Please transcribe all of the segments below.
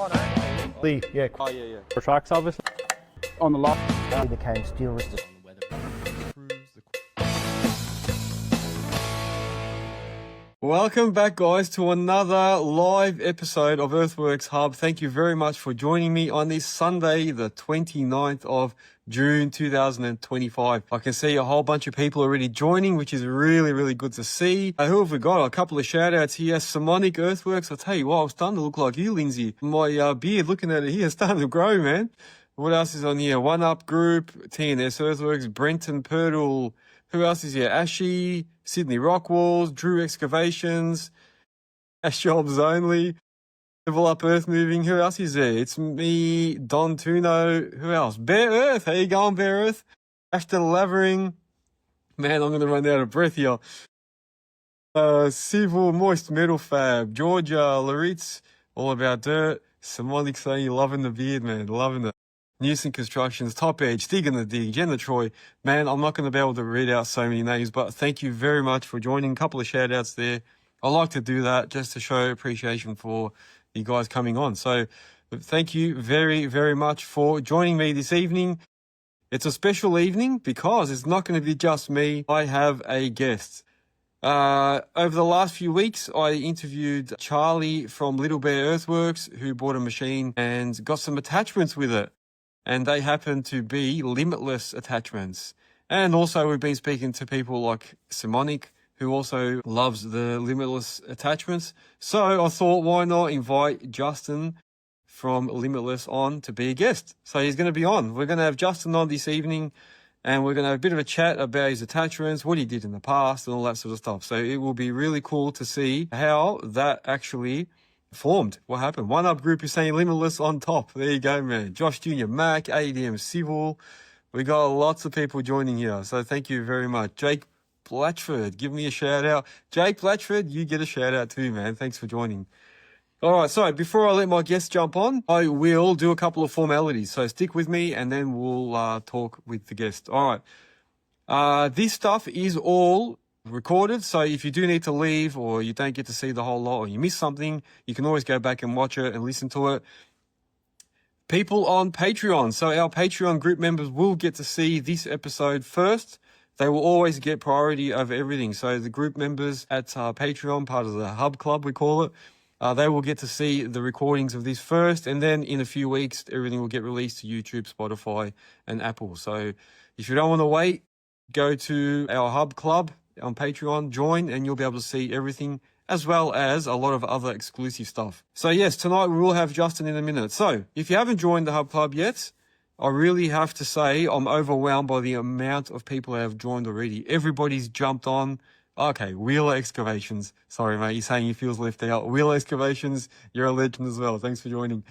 Yeah. Oh, yeah. For tracks, obviously. On the lot. Became steel resistant. Welcome back, guys, to another live episode of Earthworks Hub. Thank you very much for joining me on this Sunday, the 29th of June 2025. I can see a whole bunch of people already joining, which is really, really good to see. Who have we got? A couple of shout outs here. Simonic Earthworks. I'll tell you what, I'm starting to look like you, Lindsay. My beard, looking at it here, is starting to grow, man. What else is on here? One Up Group, TNS Earthworks, Brenton Purtle. Who else is here? Ashy, Sydney Rockwalls, Drew Excavations, Ash Jobs Only, Level Up Earthmoving. Who else is there? It's me, Don Tuno. Who else? Bear Earth. How you going, Bear Earth? Ashton Lavering. Man, I'm going to run out of breath here. Civil, Moist Metal Fab, Georgia, Laritz, All About Dirt. Simonic saying you're loving the beard, man. Loving it. Newson Constructions, Top Edge, Digging the Dig, Jenna Troy. Man, I'm not going to be able to read out so many names, but thank you very much for joining. A couple of shout outs there. I like to do that just to show appreciation for you guys coming on. So thank you very, very much for joining me this evening. It's a special evening because it's not going to be just me. I have a guest. Over the last few weeks, I interviewed Charlie from Little Bear Earthworks, who bought a machine and got some attachments with it. And they happen to be Limitless Attachments. And also we've been speaking to people like Simonic, who also loves the Limitless Attachments. So I thought, why not invite Justin from Limitless on to be a guest? So he's going to be on. We're going to have Justin on this evening, and we're going to have a bit of a chat about his attachments, what he did in the past, and all that sort of stuff. So it will be really cool to see how that actually formed. What happened? One Up Group is saying Limitless on top. There you go, man. Josh Jr., Mac, ADM Civil. We got lots of people joining here. So thank you very much. Jake Blatchford, give me a shout out. Jake Blatchford, you get a shout out too, man. Thanks for joining. All right. So before I let my guests jump on, I will do a couple of formalities. So stick with me and then we'll talk with the guest. All right. This stuff is all recorded, so if you do need to leave or you don't get to see the whole lot or you miss something, you can always go back and watch it and listen to it. People on Patreon, so our Patreon group members will get to see this episode first. They will always get priority over everything. So the group members at Patreon, part of the Hub Club we call it, they will get to see the recordings of this first, and then in a few weeks everything will get released to YouTube, Spotify and Apple. So if you don't want to wait, go to our Hub Club on Patreon, join, and you'll be able to see everything as well as a lot of other exclusive stuff. So yes, tonight we will have Justin in a minute. So if you haven't joined the Hub Club yet, I really have to say I'm overwhelmed by the amount of people that have joined already. Everybody's jumped on. Okay, Wheeler Excavations. Sorry, mate, you're saying he feels left out. Wheeler Excavations, you're a legend as well. Thanks for joining.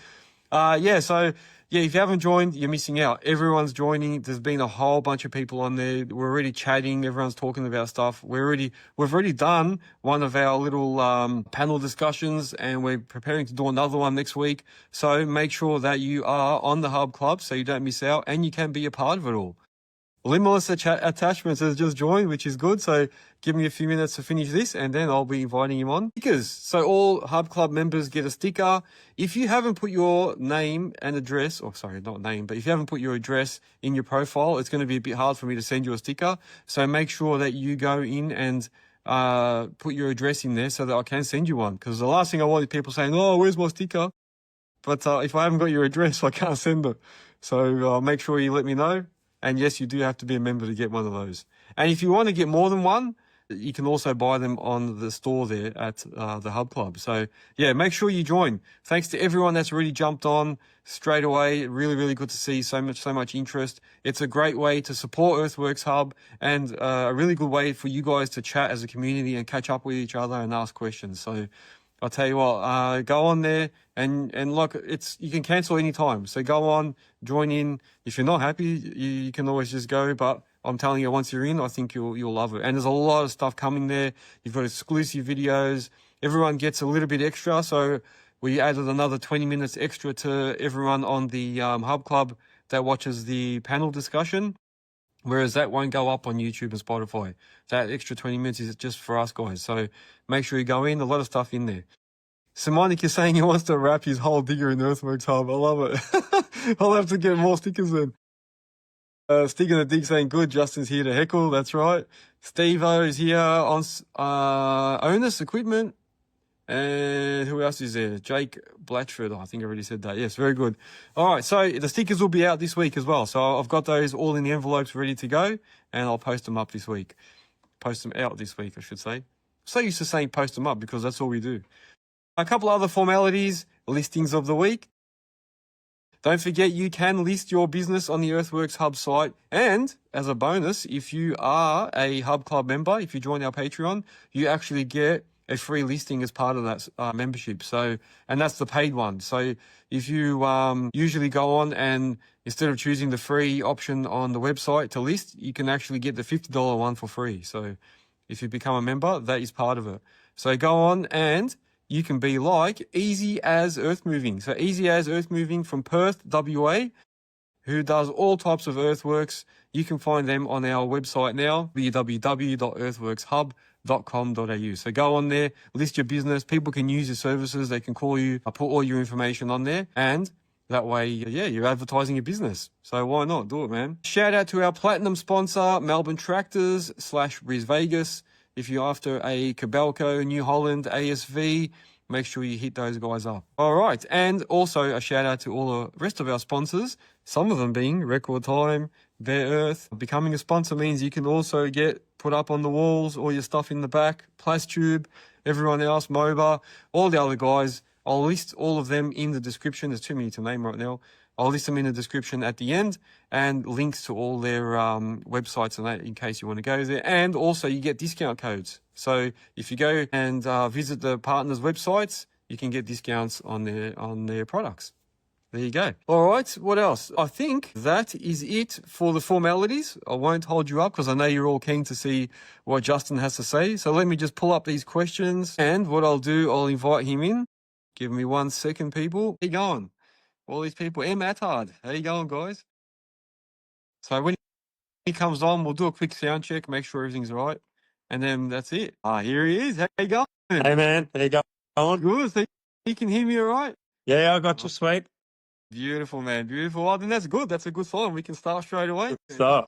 If you haven't joined, you're missing out. Everyone's joining. There's been a whole bunch of people on there. We're already chatting. Everyone's talking about stuff. We've already done one of our little panel discussions, and we're preparing to do another one next week. So make sure that you are on the Hub Club so you don't miss out, and you can be a part of it all. Limitless Attachments has just joined, which is good. So give me a few minutes to finish this, and then I'll be inviting him on. Stickers. So all Hub Club members get a sticker. If you haven't put your name and address, if you haven't put your address in your profile, it's going to be a bit hard for me to send you a sticker. So make sure that you go in and put your address in there so that I can send you one. Because the last thing I want is people saying, "Oh, where's my sticker?" But if I haven't got your address, I can't send it. So make sure you let me know. And yes, you do have to be a member to get one of those. And if you want to get more than one, you can also buy them on the store there at the Hub Club. So yeah, make sure you join. Thanks to everyone that's already jumped on straight away. Really, really good to see so much interest. It's a great way to support Earthworks Hub, and a really good way for you guys to chat as a community and catch up with each other and ask questions. So I'll tell you what, go on there and look, you can cancel anytime. So go on, join in. If you're not happy, you can always just go. But I'm telling you, once you're in, I think you'll love it. And there's a lot of stuff coming there. You've got exclusive videos. Everyone gets a little bit extra. So we added another 20 minutes extra to everyone on the Hub Club that watches the panel discussion. Whereas that won't go up on YouTube and Spotify. That extra 20 minutes is just for us guys. So make sure you go in. A lot of stuff in there. Simonik is saying he wants to wrap his whole digger in Earthworks hub. I love it. I'll have to get more stickers then. Stig and the Dig saying good. Justin's here to heckle. That's right. Steve-O is here on Onus Equipment. And who else is there? Jake Blatchford. I think I already said that. Yes, very good. All right, so the stickers will be out this week as well. So I've got those all in the envelopes ready to go, and I'll post them up this week. Post them out this week, I should say. So used to saying post them up because that's all we do. A couple other formalities, listings of the week. Don't forget you can list your business on the Earthworks Hub site. And as a bonus, if you are a Hub Club member, if you join our Patreon, you actually get a free listing as part of that membership. So, and that's the paid one. So if you usually go on and instead of choosing the free option on the website to list, you can actually get the $50 one for free. So if you become a member, that is part of it. So go on and you can be like Easy As Earthmoving. So Easy As Earthmoving from Perth, WA, who does all types of earthworks. You can find them on our website now, www.earthworkshub.com.au. So go on there, list your business. People can use your services. They can call you. I put all your information on there. And that way, yeah, you're advertising your business. So why not? Do it, man. Shout out to our platinum sponsor, Melbourne Tractors / Bris Vegas. If you're after a Cabelco, New Holland, ASV, make sure you hit those guys up. All right. And also a shout out to all the rest of our sponsors, some of them being Record Time, Bare Earth. Becoming a sponsor means you can also get put up on the walls, all your stuff in the back, Plastube, everyone else, MOBA, all the other guys. I'll list all of them in the description. There's too many to name right now. I'll list them in the description at the end and links to all their websites and that in case you want to go there. And also you get discount codes. So if you go and visit the partners' websites, you can get discounts on their products. There you go. All right. What else? I think that is it for the formalities. I won't hold you up because I know you're all keen to see what Justin has to say. So let me just pull up these questions. And what I'll do, I'll invite him in. Give me 1 second, people. How you going? All these people. M. Attard. How you going, guys? So when he comes on, we'll do a quick sound check, make sure everything's all right. And then that's it. Here he is. How you going? Hey, man. How you going? Good. So you can hear me all right? Yeah, I got you, sweet. Beautiful, man. Beautiful. Well, then that's good. That's a good sign. We can start straight away. So,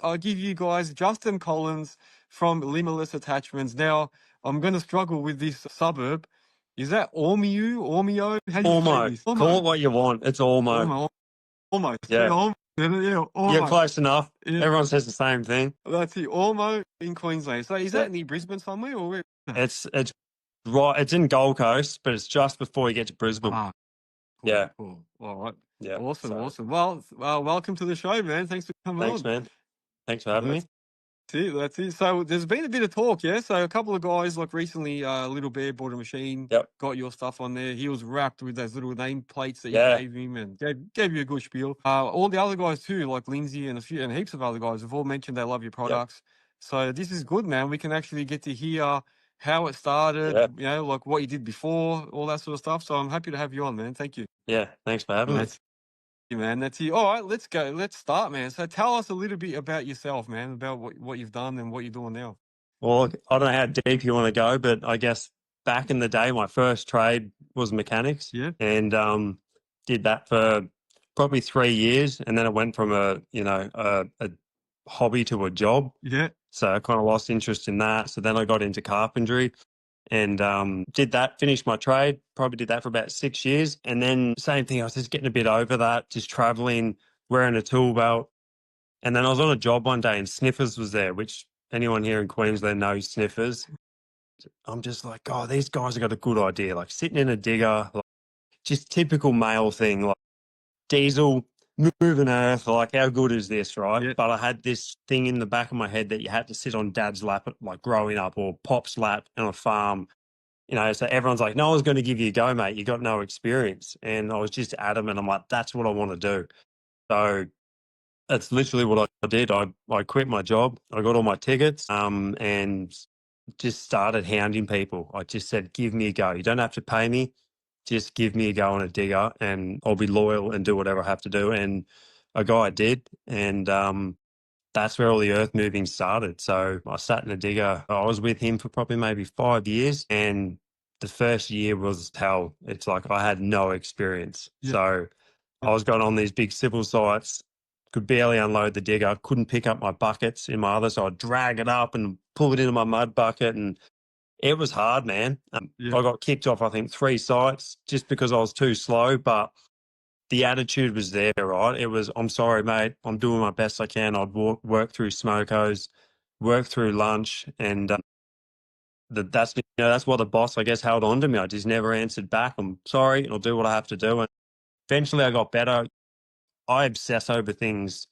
I'll give you guys Justin Collins from Limitless Attachments. Now, I'm going to struggle with this suburb. Is that Ormeo? How do you say this? Call it what you want. It's Ormo. Ormo. Yeah. Ormo. Ormo. You're close enough. Yeah. Everyone says the same thing. That's it. Ormo in Queensland. So is that near Brisbane somewhere or where? It's right. It's in Gold Coast, but it's just before you get to Brisbane. Cool, yeah. Cool. All right. Yeah. Awesome. Well, welcome to the show, man. Thanks for coming Thanks, on. man. Thanks for having me. That's it. So there's been a bit of talk, yeah? So a couple of guys, like recently, Little Bear bought a machine, got your stuff on there. He was wrapped with those little name plates that you gave him and gave you a good spiel. All the other guys too, like Lindsay and heaps of other guys have all mentioned they love your products. So this is good, man. We can actually get to hear how it started, you know, like what you did before, all that sort of stuff. So I'm happy to have you on, man. Thank you. Yeah, thanks for having me. Man, that's it. All right, let's go. Let's start, man. So tell us a little bit about yourself, man, about what you've done and what you're doing now. Well, I don't know how deep you want to go, but I guess back in the day, my first trade was mechanics. Yeah. And did that for probably 3 years. And then it went from a hobby to a job. Yeah. So I kind of lost interest in that. So then I got into carpentry and did that, finished my trade, probably did that for about 6 years. And then same thing, I was just getting a bit over that, just traveling, wearing a tool belt. And then I was on a job one day and Sniffers was there, which anyone here in Queensland knows Sniffers. I'm just like, oh, these guys have got a good idea. Like sitting in a digger, like just typical male thing, like diesel, moving earth, like how good is this, right? Yeah. But I had this thing in the back of my head that you had to sit on dad's lap, like growing up, or pop's lap on a farm, you know, so everyone's like, no one's going to give you a go, mate. You got no experience. And I was just adamant. I'm like, that's what I want to do. So that's literally what I did. I quit my job. I got all my tickets and just started hounding people. I just said, give me a go. You don't have to pay me. Just give me a go on a digger and I'll be loyal and do whatever I have to do. And a guy did. And that's where all the earth moving started. So I sat in a digger. I was with him for probably maybe 5 years and the first year was hell. It's like I had no experience. Yeah. So I was going on these big civil sites, could barely unload the digger, couldn't pick up my buckets in my other, so I'd drag it up and pull it into my mud bucket, and it was hard, man. Yeah. I got kicked off, I think, 3 sites just because I was too slow, but the attitude was there, right? It was, I'm sorry, mate, I'm doing my best I can. I'd work through smokos, work through lunch, and that's what the boss, I guess, held on to me. I just never answered back. I'm sorry, I'll do what I have to do. And eventually I got better. I obsess over things.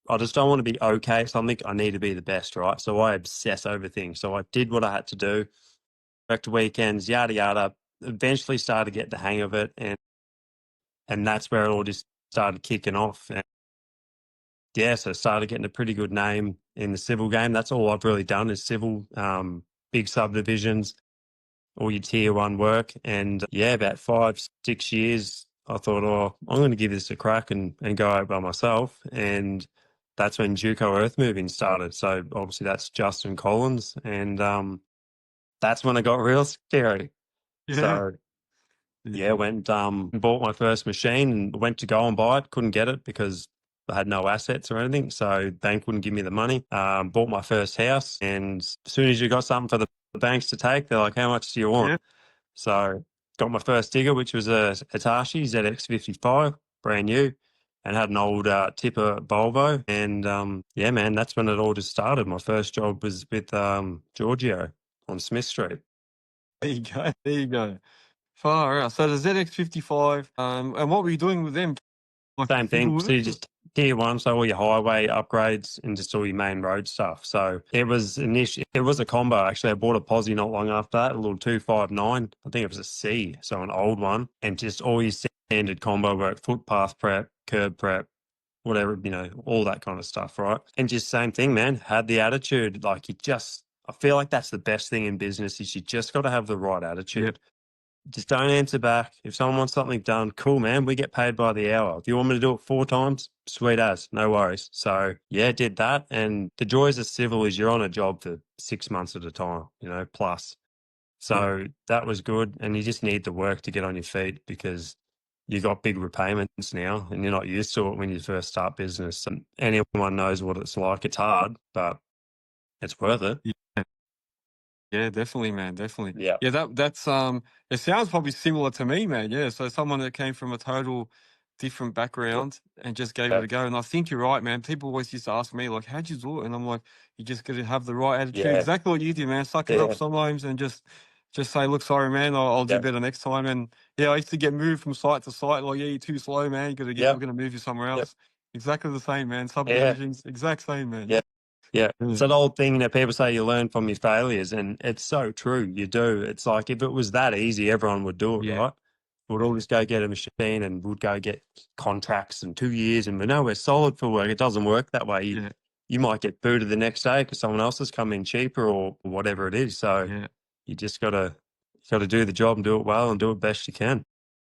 I just don't want to be okay at something. I need to be the best, right? So I obsess over things. So I did what I had to do, worked weekends, yada, yada, eventually started to get the hang of it. And that's where it all just started kicking off. And yeah, so started getting a pretty good name in the civil game. That's all I've really done is civil, big subdivisions, all your tier 1 work. And yeah, about 5-6 years, I thought, oh, I'm going to give this a crack and go out by myself. And that's when Juco Earthmoving started. So obviously that's Justin Collins. And that's when it got real scary. Yeah. So yeah, went bought my first machine and went to go and buy it. Couldn't get it because I had no assets or anything. So bank wouldn't give me the money. Bought my first house. And as soon as you got something for the banks to take, they're like, how much do you want? Yeah. So got my first digger, which was a Hitachi ZX55, brand new, and had an old tipper Volvo. And yeah, man, that's when it all just started. My first job was with Giorgio on Smith Street. There you go. There you go. Far out. So the ZX55, and what were you doing with them? Like Same thing. field So you work? just tier 1, so all your highway upgrades and just all your main road stuff. So it was it was a combo actually. I bought a Posse not long after that, a little 259. I think it was a C, so an old one, and just all your standard combo work, footpath prep, curb prep, whatever, all that kind of stuff, right? And just same thing, man. Had the attitude. Like I feel like that's the best thing in business is you just got to have the right attitude. Yep. Just don't answer back. If someone wants something done, cool, man. We get paid by the hour. If you want me to do it 4 times, sweet as, no worries. So yeah, did that. And the joys of civil is you're on a job for 6 months at a time, plus. So that was good. And you just need the work to get on your feet because you got big repayments now and you're not used to it when you first start business. And anyone knows what it's like. It's hard, but it's worth it. Yeah, definitely, man. Definitely. Yeah. Yeah, that's it sounds probably similar to me, man. Yeah. So someone that came from a total different background and just gave it a go. And I think you're right, man. People always used to ask me, like, how'd you do it? And I'm like, you just gotta have the right attitude. Yeah. Exactly what you did, man. Suck it up Yeah. sometimes and just say, look, sorry, man, I'll do Yeah. better next time. And yeah, I used to get moved from site to site, like, yeah, you're too slow, man. We're gonna move you somewhere else. Exactly the same, man. Subdivisions, exact same, man. Yeah. Yeah. Mm. It's that old thing that people say you learn from your failures, and it's so true. You do. It's like if it was that easy, everyone would do it, Yeah. right? We'd all just go get a machine and we'd go get contracts in 2 years and we know we're solid for work. It doesn't work that way. Yeah. You might get booted the next day because someone else has come in cheaper or whatever it is. So Yeah. you just gotta do the job and do it well and do it best you can.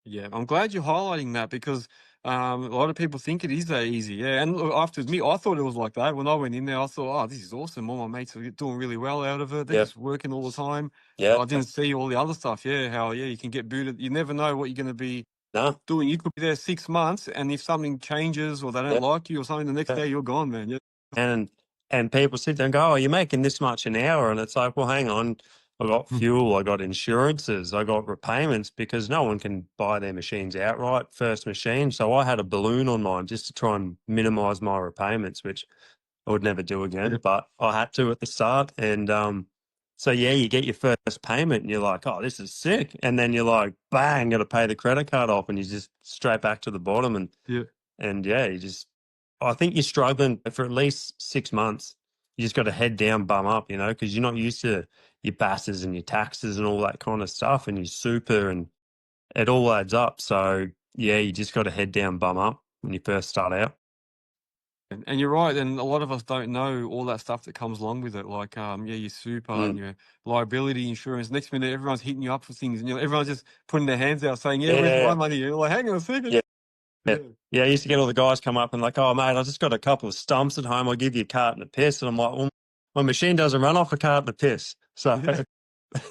Yeah, I'm glad you're highlighting that because a lot of people think it is that easy. Yeah, and look, I have to admit, I thought it was like that. When I went in there, I thought, oh, this is awesome. All my mates are doing really well out of it. They're Yep. just working all the time. Yeah. I didn't see all the other stuff. Yeah, how you can get booted. You never know what you're going to be No. doing. You could be there 6 months, and if something changes or they don't Yep. like you or something, the next Yep. day you're gone, man. Yeah. And people sit there and go, oh, you're making this much an hour. And it's like, well, hang on. I got fuel, I got insurances, I got repayments because no one can buy their machines outright, first machine. So I had a balloon on mine just to try and minimize my repayments, which I would never do again, but I had to at the start. And so, yeah, you get your first payment and you're like, oh, this is sick. And then you're like, bang, got to pay the credit card off and you just straight back to the bottom. And yeah, I think you're struggling for at least 6 months. You just got to head down, bum up, because you're not used to your BASs and your taxes and all that kind of stuff and your super and it all adds up. So, yeah, you just got to head down, bum up when you first start out. And you're right, and a lot of us don't know all that stuff that comes along with it, like your super and your liability insurance. Next minute, everyone's hitting you up for things, and everyone's just putting their hands out saying, "Yeah, where's my money?" You're like, "Hang on a second." Yeah, I used to get all the guys come up and like, oh, mate, I just got a couple of stumps at home. I'll give you a carton of piss. And I'm like, well, my machine doesn't run off a carton of piss. So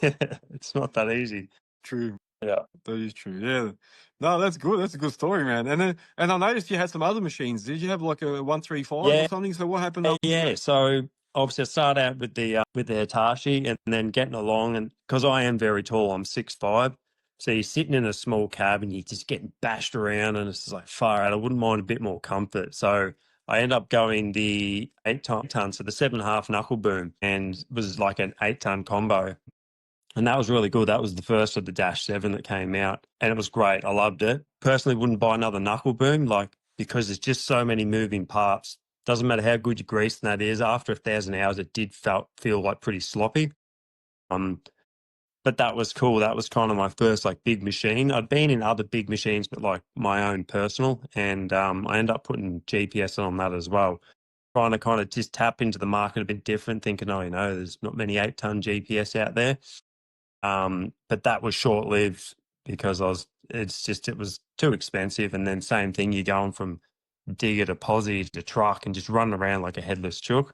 It's not that easy. True. Yeah. That is true. Yeah. No, that's good. That's a good story, man. And I noticed you had some other machines. Did you have like a 135 or Yeah. something? So what happened? Yeah. So obviously I started out with the Hitachi and then getting along, and because I am very tall, I'm 6'5". So you're sitting in a small cab and you're just getting bashed around, and it's just like far out. I wouldn't mind a bit more comfort. So I end up going the 8 ton, so the 7.5 knuckle boom, and it was like an 8-ton combo. And that was really good. That was the first of the Dash 7 that came out, and it was great. I loved it. Personally, wouldn't buy another knuckle boom, because there's just so many moving parts. Doesn't matter how good your greasing that is. After 1,000 hours, it did feel like pretty sloppy. But that was cool. That was kind of my first like big machine. I'd been in other big machines, but like my own personal, and I ended up putting GPS on that as well. Trying to kind of just tap into the market a bit different, thinking, oh, there's not many 8-ton GPS out there. But that was short lived because it was too expensive. And then same thing, you're going from digger to posi to truck and just running around like a headless chook.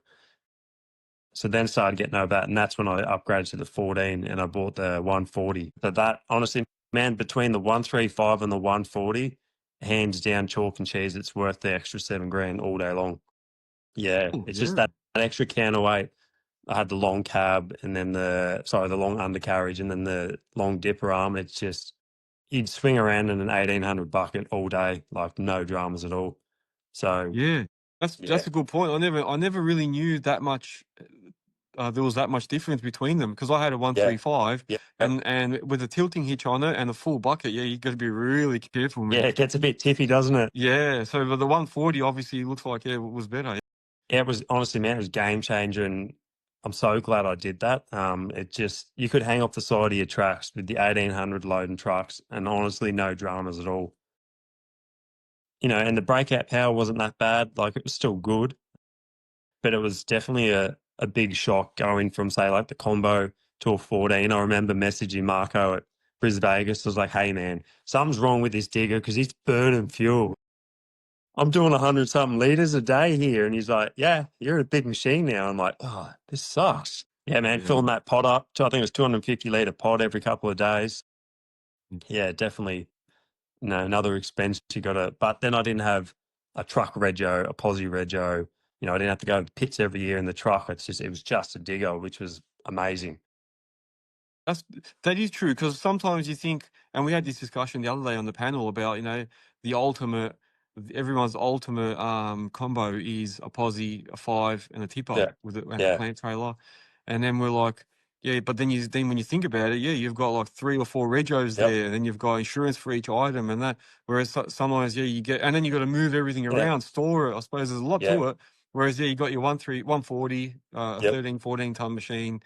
So then started getting over that, and that's when I upgraded to the 14 and I bought the 140. So that, honestly, man, between the 135 and the 140, hands down, chalk and cheese, it's worth the extra $7,000 all day long. Yeah, Oh, it's yeah. just that extra counterweight. I had the long cab and then the long undercarriage and then the long dipper arm. It's just, you'd swing around in an 1,800 bucket all day, like no dramas at all. So Yeah. That's a good point. I never really knew that much. There was that much difference between them because I had a 135 yeah, and with a tilting hitch on it and a full bucket. Yeah, you got to be really careful, man. yeah, it gets a bit tippy, doesn't it? Yeah. So the 140 obviously looks like it was better. Yeah, it was, honestly, man, it was game changer, and I'm so glad I did that. It just, you could hang off the side of your tracks with the 1,800 loading trucks, and honestly, no dramas at all. And the breakout power wasn't that bad. Like, it was still good, but it was definitely a big shock going from, say, like the combo to a 14. I remember messaging Marco at Bris Vegas. I was like, hey, man, something's wrong with this digger because he's burning fuel. I'm doing 100 something liters a day here. And he's like, yeah, you're a big machine now. I'm like, oh, this sucks. Yeah, man, Yeah. filling that pot up to, I think it was 250 litre pot every couple of days. Yeah, definitely. Another expense you got to, but then I didn't have a truck rego, a posi rego. I didn't have to go to the pits every year in the truck. It was just a digger, which was amazing. That is true because sometimes you think, and we had this discussion the other day on the panel about the ultimate, everyone's ultimate combo is a posi, a 5, and a tipper Yeah, and a yeah, plant trailer, and then we're like, yeah, but then when you think about it, yeah, you've got like 3 or 4 regos yep, there, and then you've got insurance for each item and that. Whereas sometimes, yeah, you get, and then you got to move everything yeah, around, store it. I suppose there's a lot yeah, to it. Whereas you got your 140, a yep, 14 ton machine.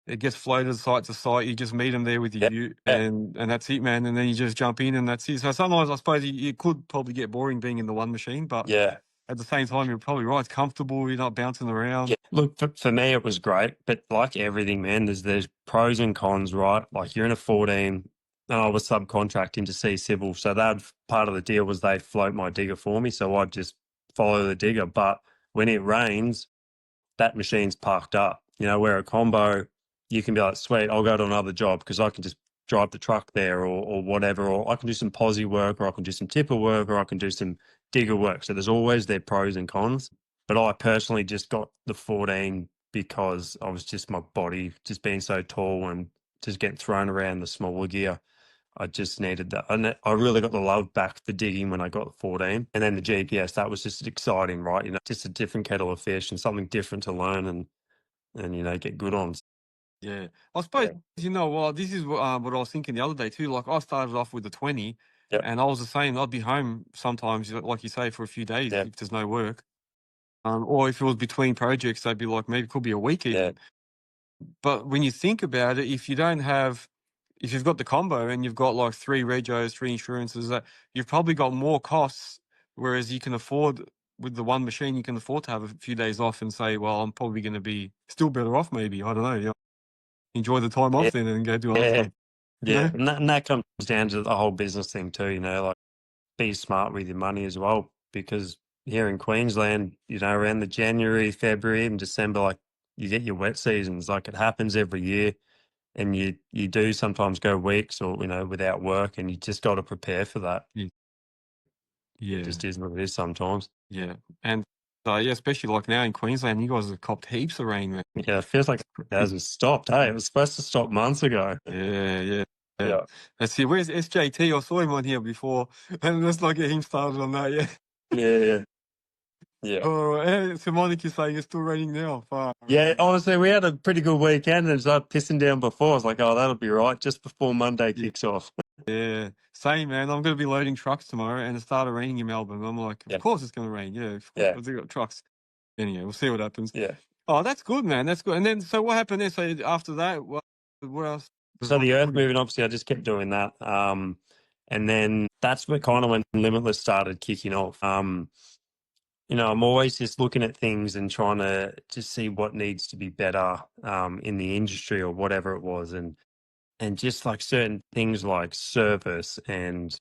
It gets floated site to site. You just meet them there with your yeah, ute, yeah, and that's it, man. And then you just jump in, and that's it. So sometimes I suppose you could probably get boring being in the one machine, but yeah. at the same time, you're probably right. It's comfortable. You're not bouncing around. Yeah, look, for me, it was great, but like everything, man, there's pros and cons, right? Like, you're in a 14, and I was subcontracting to C Civil, so that part of the deal was they float my digger for me, so I'd just follow the digger. But when it rains, that machine's parked up. Where a combo, you can be like, sweet, I'll go to another job because I can just drive the truck there or whatever, or I can do some posi work, or I can do some tipper work, or I can do some digger work. So there's always their pros and cons. But I personally just got the 14 because I was just, my body just being so tall and just getting thrown around the smaller gear. I just needed that. And I really got the love back for digging when I got the 14. And then the GPS, that was just exciting, right? Just a different kettle of fish and something different to learn and get good on. Yeah, I suppose well, this is what I was thinking the other day too. Like I started off with the 20, Yep. and I was the same. I'd be home sometimes, like you say, for a few days Yep. if there's no work, or if it was between projects, they'd be like maybe it could be a week even. Yeah. But when you think about it, if you've got the combo and you've got like 3 regos, 3 insurances, that you've probably got more costs, whereas you can afford with the one machine, you can afford to have a few days off and say, well, I'm probably going to be still better off. Maybe I don't know. Enjoy the time Yeah. off then and go do other Yeah. stuff. Yeah. And that comes down to the whole business thing too, like, be smart with your money as well, because here in Queensland, around the January, February and December, like, you get your wet seasons, like it happens every year. and you do sometimes go weeks or, you know, without work, and you just got to prepare for that. Yeah. Yeah. It just is what it is sometimes. Yeah. And yeah, especially like now in Queensland, you guys have copped heaps of rain, man. Yeah, it feels like it hasn't stopped. Hey, it was supposed to stop months ago. Yeah, yeah. Yeah. Let's see, where's SJT? I saw him on here before. And let's not get him started on that, yeah. Yeah. Yeah. Oh, and so Monica's saying it's still raining now. Fuck. Yeah, honestly, we had a pretty good weekend and it started pissing down before. I was like, oh, that'll be right, just before Monday kicks off. Yeah, same, man. I'm going to be loading trucks tomorrow and it started raining in Melbourne. I'm like, Yeah. of course it's going to rain. Yeah, of course. Yeah. I've got trucks. Anyway, we'll see what happens. Yeah. Oh, that's good, man. That's good. And then, so what happened there? So after that, what else? So the Earthmoving, obviously, I just kept doing that. And then that's where kind of when Limitless started kicking off. You know, I'm always just looking at things and trying to just see what needs to be better in the industry or whatever it was. And just like certain things like service and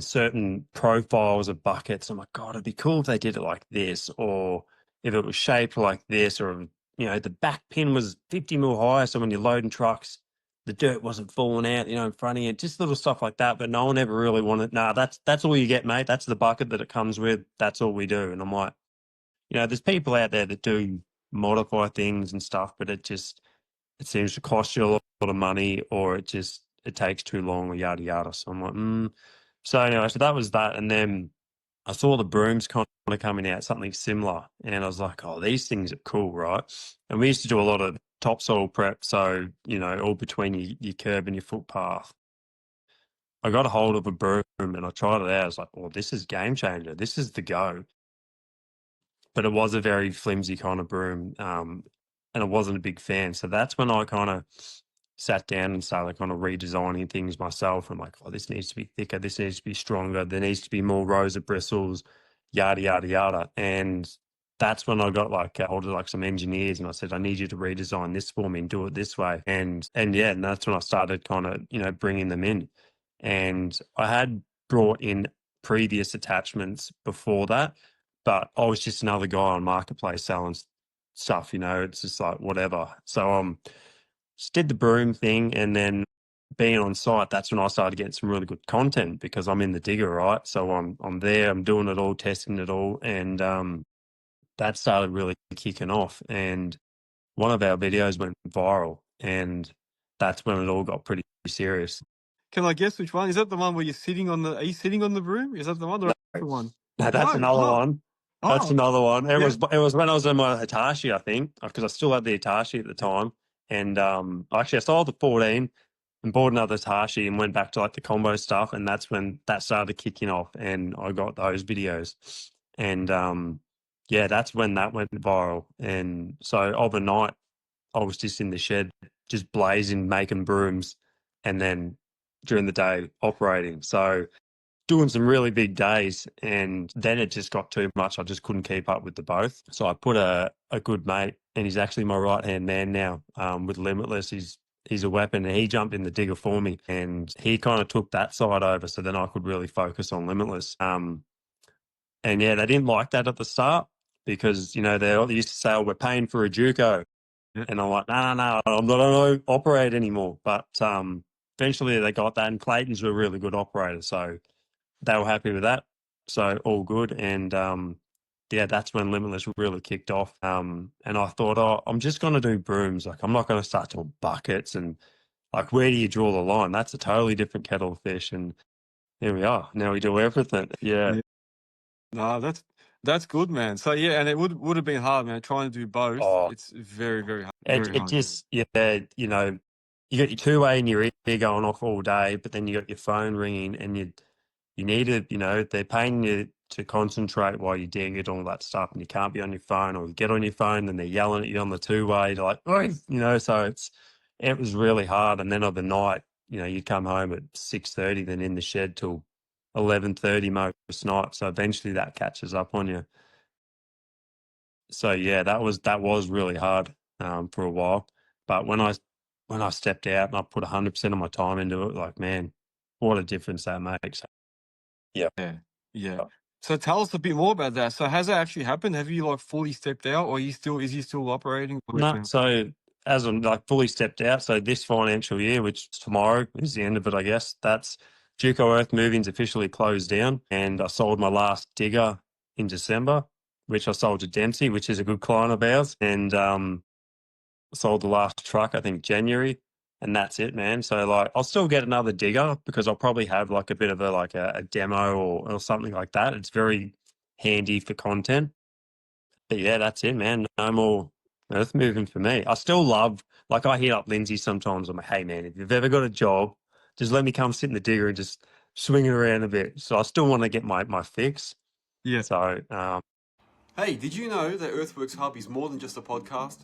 certain profiles of buckets. I'm like, God, it'd be cool if they did it like this, or if it was shaped like this, or, you know, the back pin was 50 mil higher. So when you're loading trucks, the dirt wasn't falling out, you know, in front of you, just little stuff like that. But no one ever really wanted, nah, that's all you get, mate. That's the bucket that it comes with. That's all we do. And I'm like, you know, there's people out there that do modify things and stuff, but it seems to cost you a lot of money, or it takes too long, or yada yada. So I'm like, So anyway, so that was that, and then I saw the brooms kind of coming out, something similar, and I was like, oh, these things are cool, right? And we used to do a lot of topsoil prep, so, you know, all between your curb and your footpath. I got a hold of a broom and I tried it out. I was like, well, this is game changer. This is the go. But it was a very flimsy kind of broom, and I wasn't a big fan. So that's when I kind of sat down and started kind of redesigning things myself. I'm like, oh, this needs to be thicker. This needs to be stronger. There needs to be more rows of bristles, yada, yada, yada. And that's when I got like hold of like some engineers and I said, I need you to redesign this for me and do it this way. And yeah, and that's when I started kind of, you know, bringing them in. And I had brought in previous attachments before that, but I was just another guy on Marketplace selling stuff, you know, it's just like whatever. So just did the broom thing, and then being on site, that's when I started getting some really good content because I'm in the digger, right? So I'm there, I'm doing it all, testing it all, and that started really kicking off. And one of our videos went viral, and that's when it all got pretty serious. Can I guess which one? Is that the one where you're sitting on the? Are you sitting on the broom? Is that the one? Or the one? No, that's No, another oh, one. That's oh, another one. It yeah. was when I was in my Hitachi, I think, because I still had the Hitachi at the time. And actually, I sold the 14 and bought another Hitachi and went back to like the combo stuff. And that's when that started kicking off, and I got those videos. And yeah, that's when that went viral. And so overnight, I was just in the shed, just blazing, making brooms, and then during the day operating. So doing some really big days, and then it just got too much. I just couldn't keep up with the both. So I put a good mate, and he's actually my right hand man now with Limitless. He's a weapon, and he jumped in the digger for me, and he kind of took that side over. So then I could really focus on Limitless. And yeah, they didn't like that at the start because, you know, they used to say, oh, we're paying for a Juco. Yeah. And I'm like, no, I'm not going to operate anymore. But eventually they got that, and Clayton's a really good operator. So they were happy with that. So all good. And yeah, that's when Limitless really kicked off. And I thought, oh, I'm just going to do brooms. Like, I'm not going to start doing buckets. And like, where do you draw the line? That's a totally different kettle of fish. And here we are. Now we do everything. Yeah. No, that's good, man. So yeah, and it would have been hard, man. Trying to do both, Oh, it's very, very hard. it Very hard. just, yeah, you know, you got your two-way in your ear going off all day, but then you got your phone ringing, and you need to, you know, they're paying you to concentrate while you dig it, all that stuff, and you can't be on your phone, or you get on your phone and they're yelling at you on the two-way, you're like, "Oi," you know, so it was really hard. And then overnight, you know, you'd come home at 6:30, then in the shed till 11:30 most nights. So eventually that catches up on you. So yeah, that was really hard for a while. But when I stepped out and I put 100% of my time into it, like, man, what a difference that makes. Yeah. Yeah. So tell us a bit more about that. So has that actually happened? Have you like fully stepped out, or is he still operating? No, so as I'm like fully stepped out, so this financial year, which tomorrow is the end of it, I guess, that's Juco Earthmoving's officially closed down, and I sold my last digger in December, which I sold to Dempsey, which is a good client of ours, and sold the last truck, I think January, and that's it, man. So like, I'll still get another digger because I'll probably have like a bit of a demo or something like that. It's very handy for content. But yeah, that's it, man. No more earth moving for me. I still love, like, I hit up Lindsay sometimes. I'm like, hey, man, if you've ever got a job, just let me come sit in the digger and just swing it around a bit. So I still want to get my fix. Yeah. So, Hey, did you know that Earthworks Hub is more than just a podcast?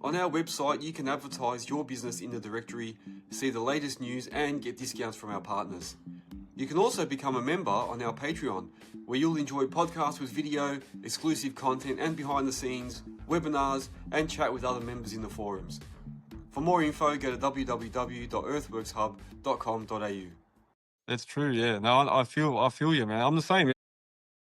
On our website, you can advertise your business in the directory, see the latest news, and get discounts from our partners. You can also become a member on our Patreon, where you'll enjoy podcasts with video, exclusive content, and behind the scenes, webinars, and chat with other members in the forums. For more info, go to www.earthworkshub.com.au. That's true, yeah. No, I feel you, man. I'm the same.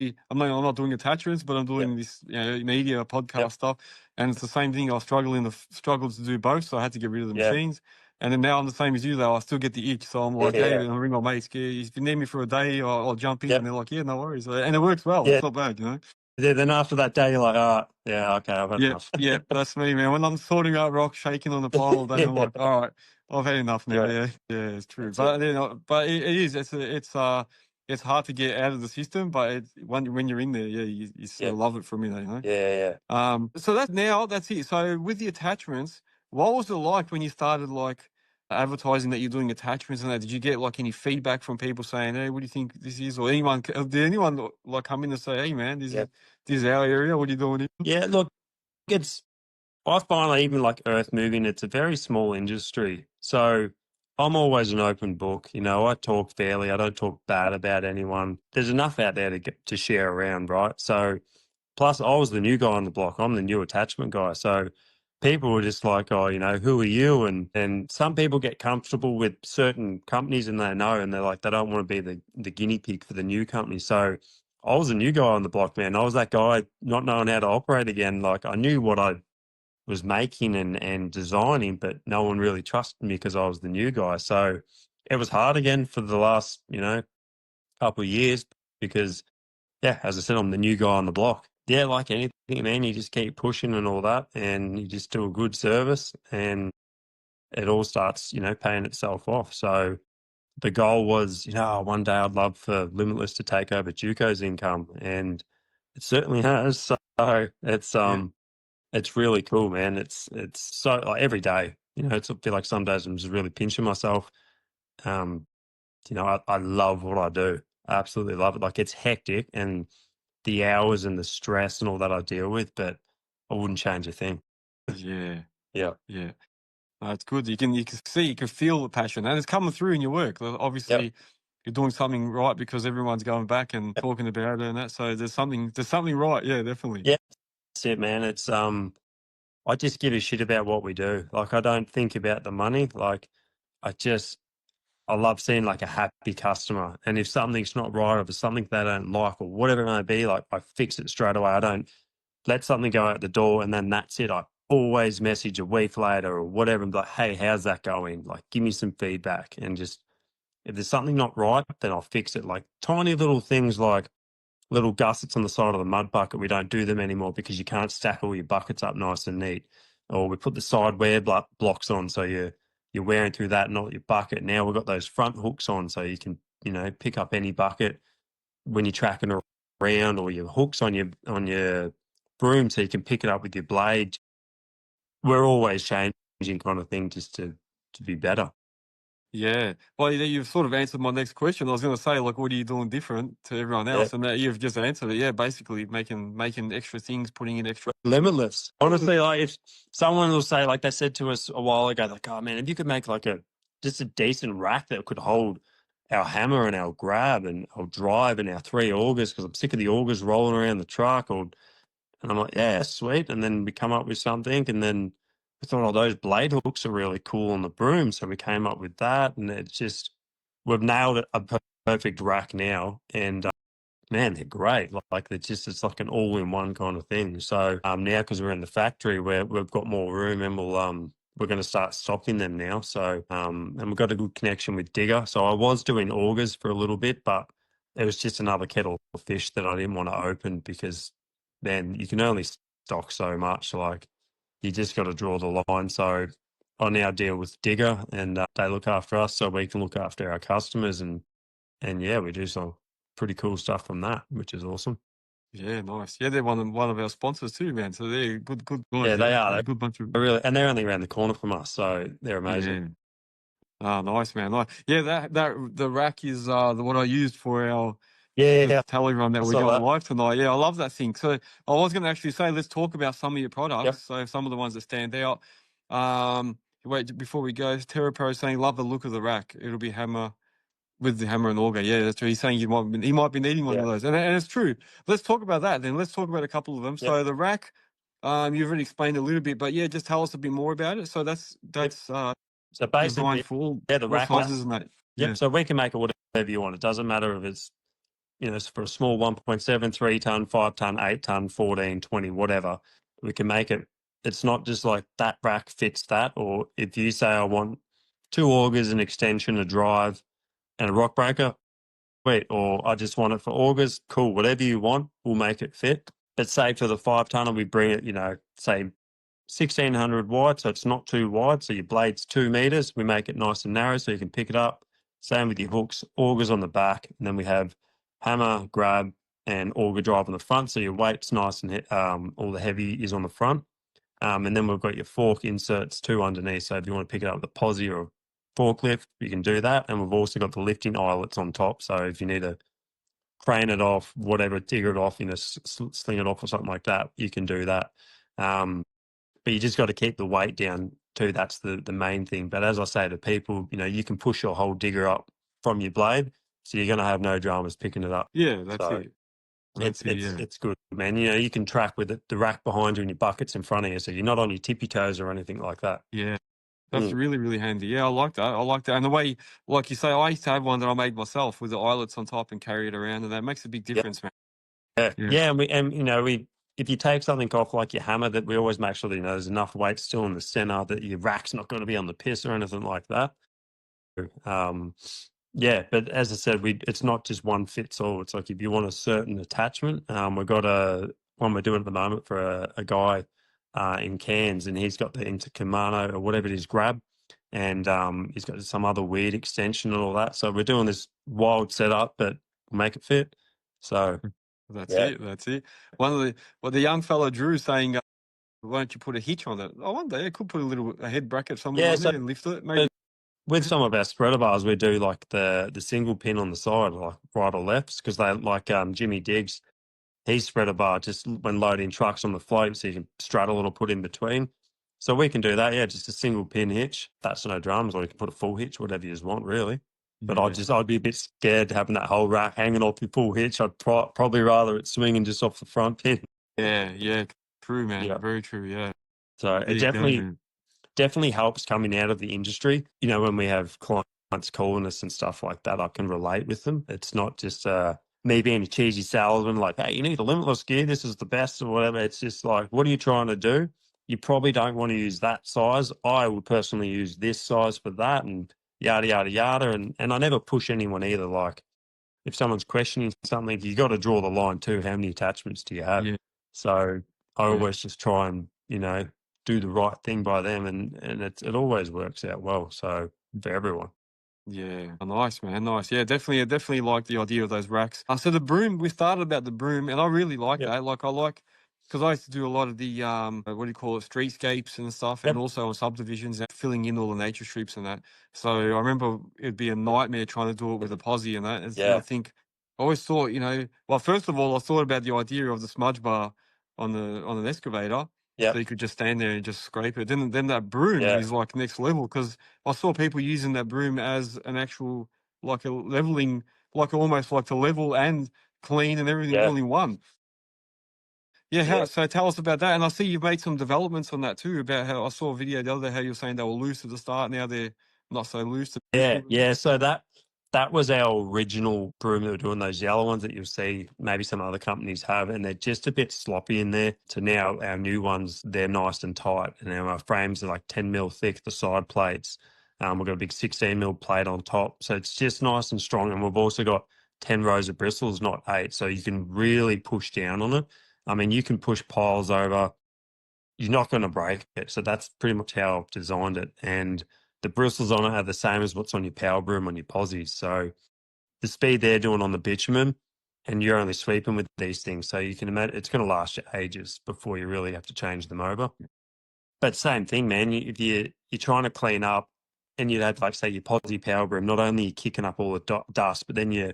I'm not doing attachments, but I'm doing this, media podcast stuff, and it's the same thing. I struggled to do both, so I had to get rid of the machines. And then now I'm the same as you, though. I still get the itch, so I'm like, hey, I ring my mates. If you need me for a day, I'll jump in. And they're like, yeah, no worries, and it works well. It's not bad, Yeah, then after that day, you're like, oh, yeah, okay, I've had enough. Yeah, that's me, man. When I'm sorting out rocks, shaking on the pile all day, I'm like, all right, I've had enough now. Yeah, it's true. But it is. It's hard to get out of the system. But when you're in there, you still love it from it, Yeah. So that's it. So with the attachments, what was it like when you started like advertising that you're doing attachments and that? Did you get like any feedback from people saying, hey, what do you think this is? Or did anyone like come in and say, hey man, this is our area, what are you doing here? Yeah, look, I find like, even like earth moving, it's a very small industry. So I'm always an open book. I talk fairly. I don't talk bad about anyone. There's enough out there to share around, right? So plus I was the new guy on the block. I'm the new attachment guy. So people were just like, oh, who are you? And some people get comfortable with certain companies and they know, and they're like, they don't want to be the guinea pig for the new company. So I was a new guy on the block, man. I was that guy not knowing how to operate again. Like I knew what I was making and designing, but no one really trusted me because I was the new guy. So it was hard again for the last, couple of years because, as I said, I'm the new guy on the block. Yeah, like anything, man, you just keep pushing and all that, and you just do a good service, and it all starts, paying itself off. So the goal was, one day I'd love for Limitless to take over Juco's income, and it certainly has. So it's really cool, man. It's so like every day, it's I feel like some days I'm just really pinching myself. I love what I do. I absolutely love it. Like it's hectic and the hours and the stress and all that I deal with, but I wouldn't change a thing. Yeah. Yeah. No, it's good. You can see, you can feel the passion, and it's coming through in your work. Obviously, you're doing something right because everyone's going back and talking about it and that. So there's something right. Yeah, definitely. Yeah, that's it, man. It's I just give a shit about what we do. Like I don't think about the money. Like I love seeing like a happy customer. And if something's not right, or if it's something they don't like or whatever it may be, like I fix it straight away. I don't let something go out the door and then that's it. I always message a week later or whatever and be like, hey, how's that going? Like give me some feedback, and just if there's something not right, then I'll fix it. Like tiny little things like little gussets on the side of the mud bucket. We don't do them anymore because you can't stack all your buckets up nice and neat. Or we put the side wear blocks on so you're wearing through that, not your bucket. Now we've got those front hooks on so you can, pick up any bucket when you're tracking around, or your hooks on your broom so you can pick it up with your blade. We're always changing kind of thing just to be better. Yeah. Well, you've sort of answered my next question. I was going to say, like, what are you doing different to everyone else? And that you've just answered it. Yeah, basically making extra things, putting in extra. Limitless. Honestly, like if someone will say, like they said to us a while ago, like, oh man, if you could make like just a decent rack that could hold our hammer and our grab and our drive and our 3 augers, because I'm sick of the augers rolling around the truck, and I'm like, yeah, sweet. And then we come up with something, and then we thought, oh, those blade hooks are really cool on the broom. So we came up with that, and it's just, we've nailed a perfect rack now. And man, they're great. Like it's like an all-in-one kind of thing. So now, because we're in the factory, we've got more room, and we're going to start stocking them now. So, and we've got a good connection with Digger. So I was doing augers for a little bit, but it was just another kettle of fish that I didn't want to open because then you can only stock so much. Like you just got to draw the line. So I now deal with Digger, and they look after us so we can look after our customers. And yeah, we do some pretty cool stuff from that, which is awesome. Yeah, nice. Yeah, they're one of our sponsors too, man. So they're good guys. Yeah, they are. A good bunch of They're really, and they're only around the corner from us, so they're amazing. yeah. Oh, nice, man. Nice. Yeah, that the rack is the what I used for our Yeah, tell everyone that I we're saw going that. live tonight. Yeah, I love that thing. So I was going to actually say, let's talk about some of your products. Yep. So some of the ones that stand out. Wait, before we go, Terra Pro saying, love the look of the rack. It'll be hammer with the hammer and auger. Yeah, that's true. He's saying he might be needing one of those. And it's true. Let's talk about that then. Let's talk about a couple of them. Yep. So the rack, you've already explained a little bit, but yeah, just tell us a bit more about it. So that's So basically, designed for all the rack sizes and that. Yep. Yeah. So we can make it whatever you want. It doesn't matter if it's, for a small 1.7, 3 ton, 5 ton, 8 ton, 14, 20, whatever. We can make it. It's not just like that rack fits that. Or if you say, I want 2 augers, an extension, a drive, and a rock breaker, wait, or I just want it for augers, cool. Whatever you want, we'll make it fit. But say for the 5 tonner, we bring it, say 1600 wide, so it's not too wide. So your blade's 2 meters. We make it nice and narrow so you can pick it up. Same with your hooks, augers on the back, and then we have hammer, grab, and auger drive on the front. So your weight's nice and all the heavy is on the front. And then we've got your fork inserts too underneath. So if you want to pick it up with a posi or a forklift, you can do that. And we've also got the lifting eyelets on top. So if you need to crane it off, whatever, digger it off, sling it off or something like that, you can do that. But you just got to keep the weight down too. That's the main thing. But as I say to people, you can push your whole digger up from your blade, so you're going to have no dramas picking it up. Yeah, that's So it. it's good, man. You can track with the rack behind you and your buckets in front of you, so you're not on your tippy toes or anything like that. Yeah. That's really, really handy. Yeah, I like that. I like that. And the way, like you say, I used to have one that I made myself with the eyelets on top and carry it around, and that makes a big difference, man. Yeah. And if you take something off like your hammer, that we always make sure that there's enough weight still in the center, that your rack's not going to be on the piss or anything like that. But as I said, it's not just one fits all. It's like if you want a certain attachment, we've got one we're doing at the moment for a guy in Cairns, and he's got the Intercomano or whatever it is grab, and he's got some other weird extension and all that. So we're doing this wild setup, but we'll make it fit. So That's it. That's it. One of the young fella Drew saying, why don't you put a hitch on it? I wonder, I could put a head bracket somewhere on there and lift it. Maybe. With some of our spreader bars, we do like the single pin on the side, like right or left, because they like Jimmy Diggs, his spreader bar just when loading trucks on the float, so you can straddle it or put in between. So we can do that, just a single pin hitch. That's no drums, or you can put a full hitch, whatever you just want, really. But I'd be a bit scared having that whole rack hanging off your full hitch. I'd probably rather it swinging just off the front pin. Yeah, true, man. Yeah. Very true. Yeah. So it definitely helps coming out of the industry. When we have clients calling us and stuff like that, I can relate with them. It's not just me being a cheesy salesman, like, hey, you need a Limitless gear, this is the best or whatever. It's just like, what are you trying to do? You probably don't want to use that size. I would personally use this size for that, and yada, yada, yada. And I never push anyone either. Like, if someone's questioning something, you got to draw the line too. How many attachments do you have? Yeah. So I always just try and, do the right thing by them, and it always works out well. So for everyone. Yeah, nice, man, nice. Yeah, definitely like the idea of those racks. So the broom, we started about the broom, and I really like that. Like because I used to do a lot of the what do you call it, streetscapes and stuff, and also on subdivisions, filling in all the nature strips and that. So I remember it'd be a nightmare trying to do it with a posi and that. And I think I always thought, well, first of all, I thought about the idea of the smudge bar on an excavator. So you could just stand there and just scrape it. Then that broom is like next level, because I saw people using that broom as an actual, like a leveling, like almost like to level and clean and everything all in one. Yeah, so tell us about that. And I see you've made some developments on that too, about how I saw a video the other day how you were saying they were loose at the start, now they're not so loose. Yeah. So that was our original broom that we're doing, those yellow ones that you'll see maybe some other companies have, and they're just a bit sloppy in there. So now our new ones, they're nice and tight, and our frames are like 10 mil thick, the side plates. We've got a big 16 mil plate on top. So it's just nice and strong. And we've also got 10 rows of bristles, not 8. So you can really push down on it. I mean, you can push piles over. You're not going to break it. So that's pretty much how I've designed it. And the bristles on it are the same as what's on your power broom on your posies. So the speed they're doing on the bitumen, and you're only sweeping with these things. So you can imagine it's going to last you ages before you really have to change them over. But same thing, man. If you're trying to clean up and you'd have, like, say, your posi power broom, not only are you kicking up all the dust, but then you're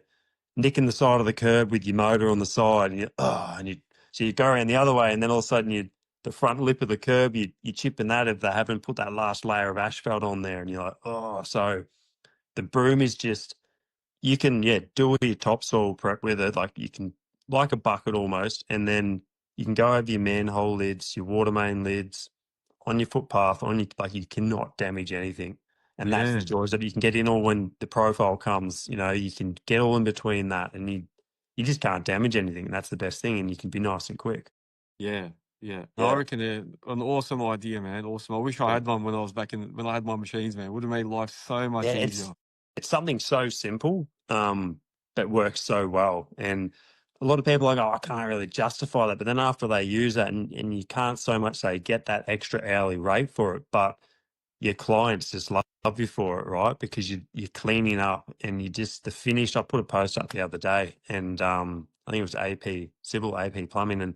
nicking the side of the curb with your motor on the side, and so you go around the other way, and then all of a sudden the front lip of the curb, you're chipping that if they haven't put that last layer of asphalt on there, and you're like, oh. So the broom is just, you can, do your topsoil prep with it, like you can, like a bucket almost, and then you can go over your manhole lids, your water main lids, on your footpath, like you cannot damage anything. And that's the joy, is that you can get in, or when the profile comes, you can get all in between that, and you just can't damage anything. And that's the best thing, and you can be nice and quick. Yeah. I Yeah. reckon they're an awesome idea, man. Awesome. I wish I had one when I had my machines, man. It would have made life so much easier. It's something so simple, that works so well. And a lot of people are like, oh, I can't really justify that. But then after they use that, and you can't so much say get that extra hourly rate for it, but your clients just love you for it, right? Because you're cleaning up, and the finish. I put a post up the other day, and I think it was civil AP plumbing, and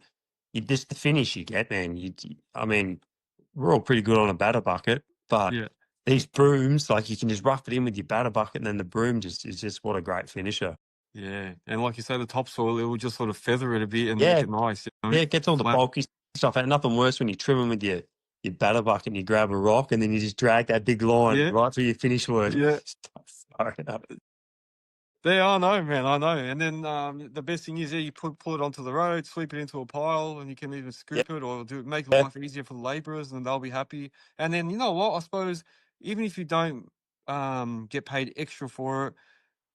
the finish you get, man. I mean, we're all pretty good on a batter bucket, but Yeah. these brooms, like, you can just rough it in with your batter bucket, and then the broom is just what a great finisher. Yeah. And like you say, the topsoil, it will just sort of feather it a bit and Yeah. make it nice. Yeah, it gets all the Flat. bulky stuff out. Nothing worse when you trim them with your batter bucket, and you grab a rock, and then you just drag that big line right through your finish work. Yeah. Sorry. I know, man. I know. And then the best thing is, you pull it onto the road, sweep it into a pile, and you can even scoop it or make life easier for the labourers, and they'll be happy. And then, you know what? I suppose even if you don't get paid extra for it,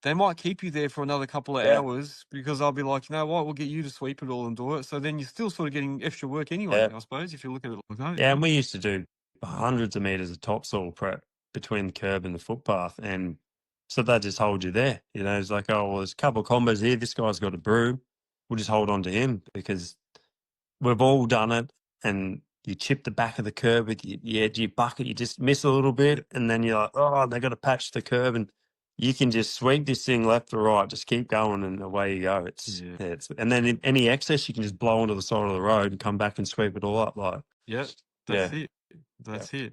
they might keep you there for another couple of hours, because they'll be like, you know what, we'll get you to sweep it all and do it. So then you're still sort of getting extra work anyway, I suppose, if you look at it like that. Yeah, and we used to do hundreds of meters of topsoil prep between the curb and the footpath, and so they just hold you there. It's like, oh, well, there's a couple of combos here. This guy's got a broom. We'll just hold on to him, because we've all done it. And you chip the back of the curb with the edge of your bucket. You just miss a little bit, and then you're like, oh, they got to patch the curb, and you can just sweep this thing left or right. Just keep going, and away you go. And then any excess, you can just blow onto the side of the road and come back and sweep it all up. Like, That's it. That's it.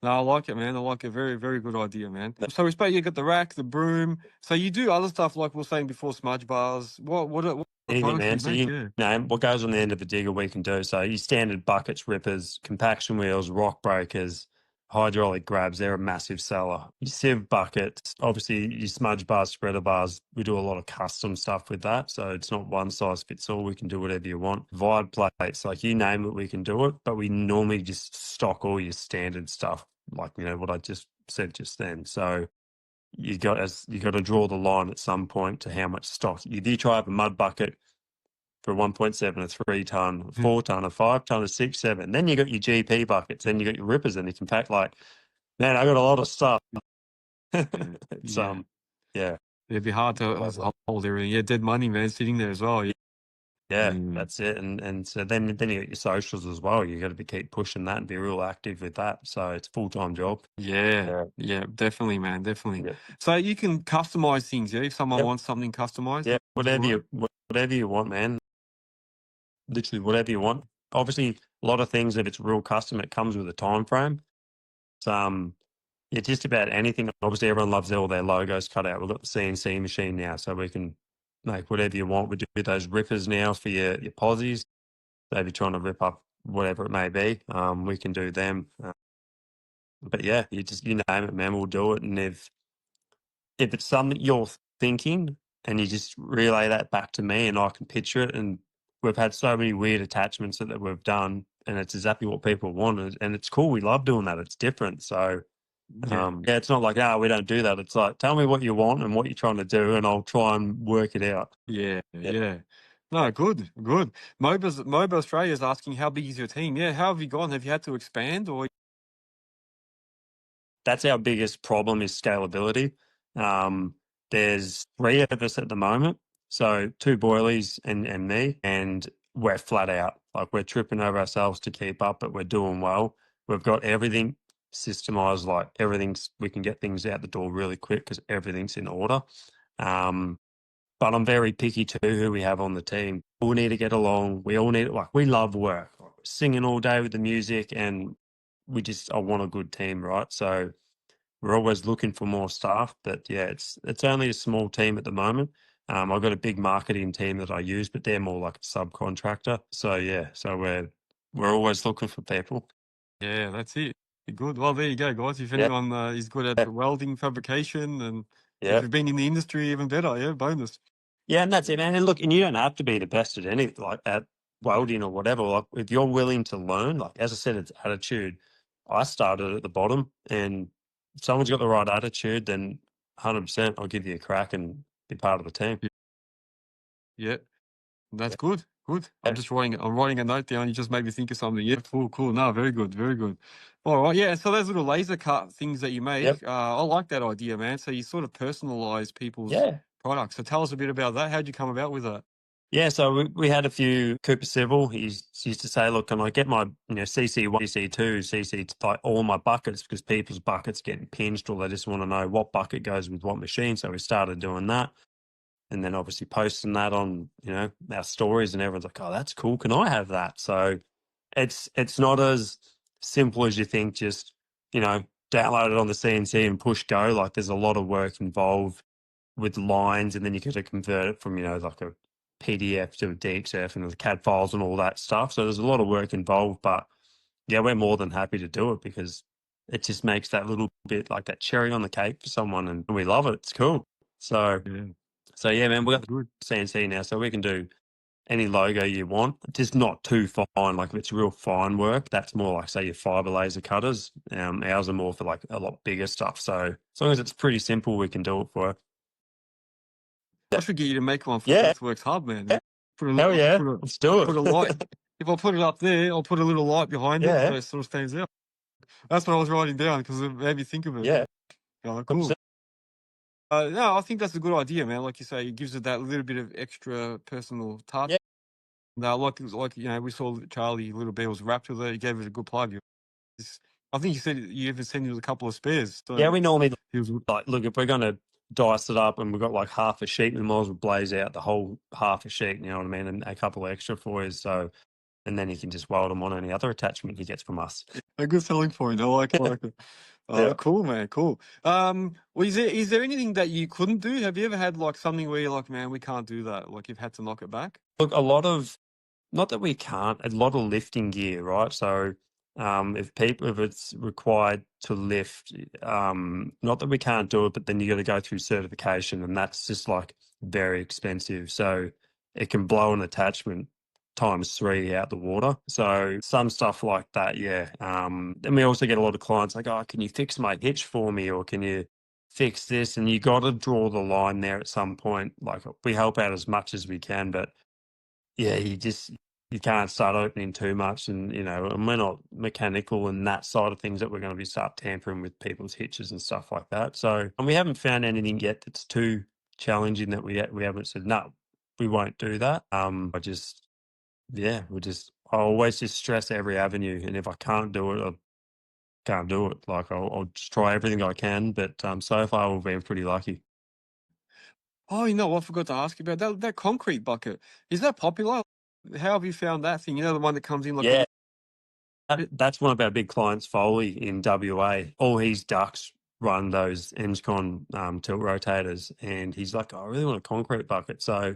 No, I like it, man. I like it. Very, very good idea, man. So we spoke, you got the rack, the broom. So you do other stuff, like we were saying before, smudge bars. What anything, man. products So do you make? know what goes on the end of a digger, we can do. So your standard buckets, rippers, compaction wheels, rock breakers, hydraulic grabs, they're a massive seller. Your sieve buckets, obviously your smudge bars, spreader bars, we do a lot of custom stuff with that. So it's not one size fits all. We can do whatever you want. Vide plates, like you name it, we can do it. But we normally just stock all your standard stuff, like, what I just said just then. So you got to draw the line at some point to how much stock. You do try have a mud bucket for a 1.7, a 3 ton, a 4 ton, a 5 ton, a 6, 7. Then you got your GP buckets, then you got your rippers, and you can pack, like, man, I got a lot of stuff. It's It'd be hard to hold everything. Yeah, dead money, man, sitting there as well. That's it. And so then you got your socials as well. You got to keep pushing that and be real active with that. So it's a full-time job. Yeah, definitely, man, definitely. So you can customize things, if someone wants something customized. Whatever you want, man. Literally whatever you want. Obviously, a lot of things, if it's real custom, it comes with a time frame. Just about anything. Obviously, everyone loves all their logos cut out. We've got the CNC machine now, so we can make whatever you want. We do those rippers now for your posies. So if you're trying to rip up whatever it may be, we can do them. But yeah, you name it, man, we'll do it. And if it's something you're thinking, and you just relay that back to me, and I can picture it, and we've had so many weird attachments that we've done, and it's exactly what people want, and it's cool. We love doing that. It's different. So Yeah, it's not like, we don't do that. It's like, tell me what you want and what you're trying to do, and I'll try and work it out. Yeah, Yeah. yeah. No, good, good. Moba Australia is asking, how big is your team? Yeah, how have you gone? Have you had to expand or? That's our biggest problem is scalability. There's 3 of us at the moment. So 2 boilies and me, and we're flat out. Like, we're tripping over ourselves to keep up, but we're doing well. We've got everything systemized, like we can get things out the door really quick because everything's in order. But I'm very picky too who we have on the team. We all need to get along. We all need, like, we love work, singing all day with the music, and I want a good team, right? So we're always looking for more staff, but yeah, it's only a small team at the moment. I've got a big marketing team that I use, but they're more like a subcontractor. So yeah, so we're always looking for people. Yeah, that's it. Good. Well, there you go, guys. If Yeah. anyone is good at welding, fabrication, and if Yeah. you've been in the industry, even better. Yeah, bonus. Yeah, and that's it, man. And look, and you don't have to be the best at anything, like at welding or whatever. Like, if you're willing to learn, like, as I said, it's attitude. I started at the bottom, and if someone's got the right attitude, then 100% I'll give you a crack and be part of the team. Yeah, that's Yeah. good. Good. I'm writing a note down. You just made me think of something. Yeah, cool, cool. No, very good, very good. All right, yeah. So those little laser cut things that you make, Yep. I like that idea, man. So you sort of personalize people's Yeah. products. So tell us a bit about that. How'd you come about with that? Yeah, so we had a few. Cooper Civil, he used to say, look, can I get my CC1, CC2, CC, like, all my buckets, because people's buckets getting pinched, or they just want to know what bucket goes with what machine. So we started doing that, and then obviously posting that on our stories, and everyone's like, oh, that's cool, can I have that? So it's not as simple as you think, just download it on the CNC and push go. Like, there's a lot of work involved with lines, and then you got to convert it from like a PDF to a DXF and the CAD files and all that stuff. So there's a lot of work involved, but yeah, we're more than happy to do it because it just makes that little bit, like that cherry on the cake for someone, and we love it. It's cool. So yeah, man, we got the CNC now, so we can do any logo you want. Just not too fine. Like, if it's real fine work, that's more like, say, your fiber laser cutters. Ours are more for like a lot bigger stuff. So as long as it's pretty simple, we can do it for. I should get you to make one for Yeah. Earthworks Hub, man. Yeah. Hell yeah, let's do it. Put a light. If I put it up there, I'll put a little light behind it so it sort of stands out. That's what I was writing down because it made me think of it. Yeah. Oh, cool. No, I think that's a good idea, man. Like you say, it gives it that little bit of extra personal touch. Yeah. Now, like we saw Charlie Little Bear was wrapped with it. He gave it a good plug. I think you said you even sent him a couple of spares. So Yeah, we normally he was like, look, if we're going to dice it up and we've got like half a sheet, we might as well blaze out the whole half a sheet, you know what I mean, and a couple of extra for you. So, and then he can just weld them on any other attachment he gets from us. a good selling point. I like it. Oh, Yeah. cool, man. Cool. Well, is there anything that you couldn't do? Have you ever had like something where you're like, man, we can't do that? Like, you've had to knock it back? Look, not that we can't, a lot of lifting gear, right? So if it's required to lift, not that we can't do it, but then you got to go through certification, and that's just like very expensive. So it can blow an attachment ×3 out the water. So some stuff like that, yeah. Then we also get a lot of clients like, oh, can you fix my hitch for me, or can you fix this? And you got to draw the line there at some point. Like, we help out as much as we can, but yeah, you can't start opening too much, and and we're not mechanical and that side of things that we're going to be start tampering with people's hitches and stuff like that. So, and we haven't found anything yet that's too challenging that we haven't said no, we won't do that. I always just stress every avenue, and if I can't do it, I can't do it. Like, I'll just try everything I can, but so far we've been pretty lucky. Oh, I forgot to ask you about that concrete bucket. Is that popular? How have you found that thing? The one that comes in like Yeah. That's one of our big clients, Foley, in WA. All his ducks run those Engcon tilt rotators, and he's like, I really want a concrete bucket. So,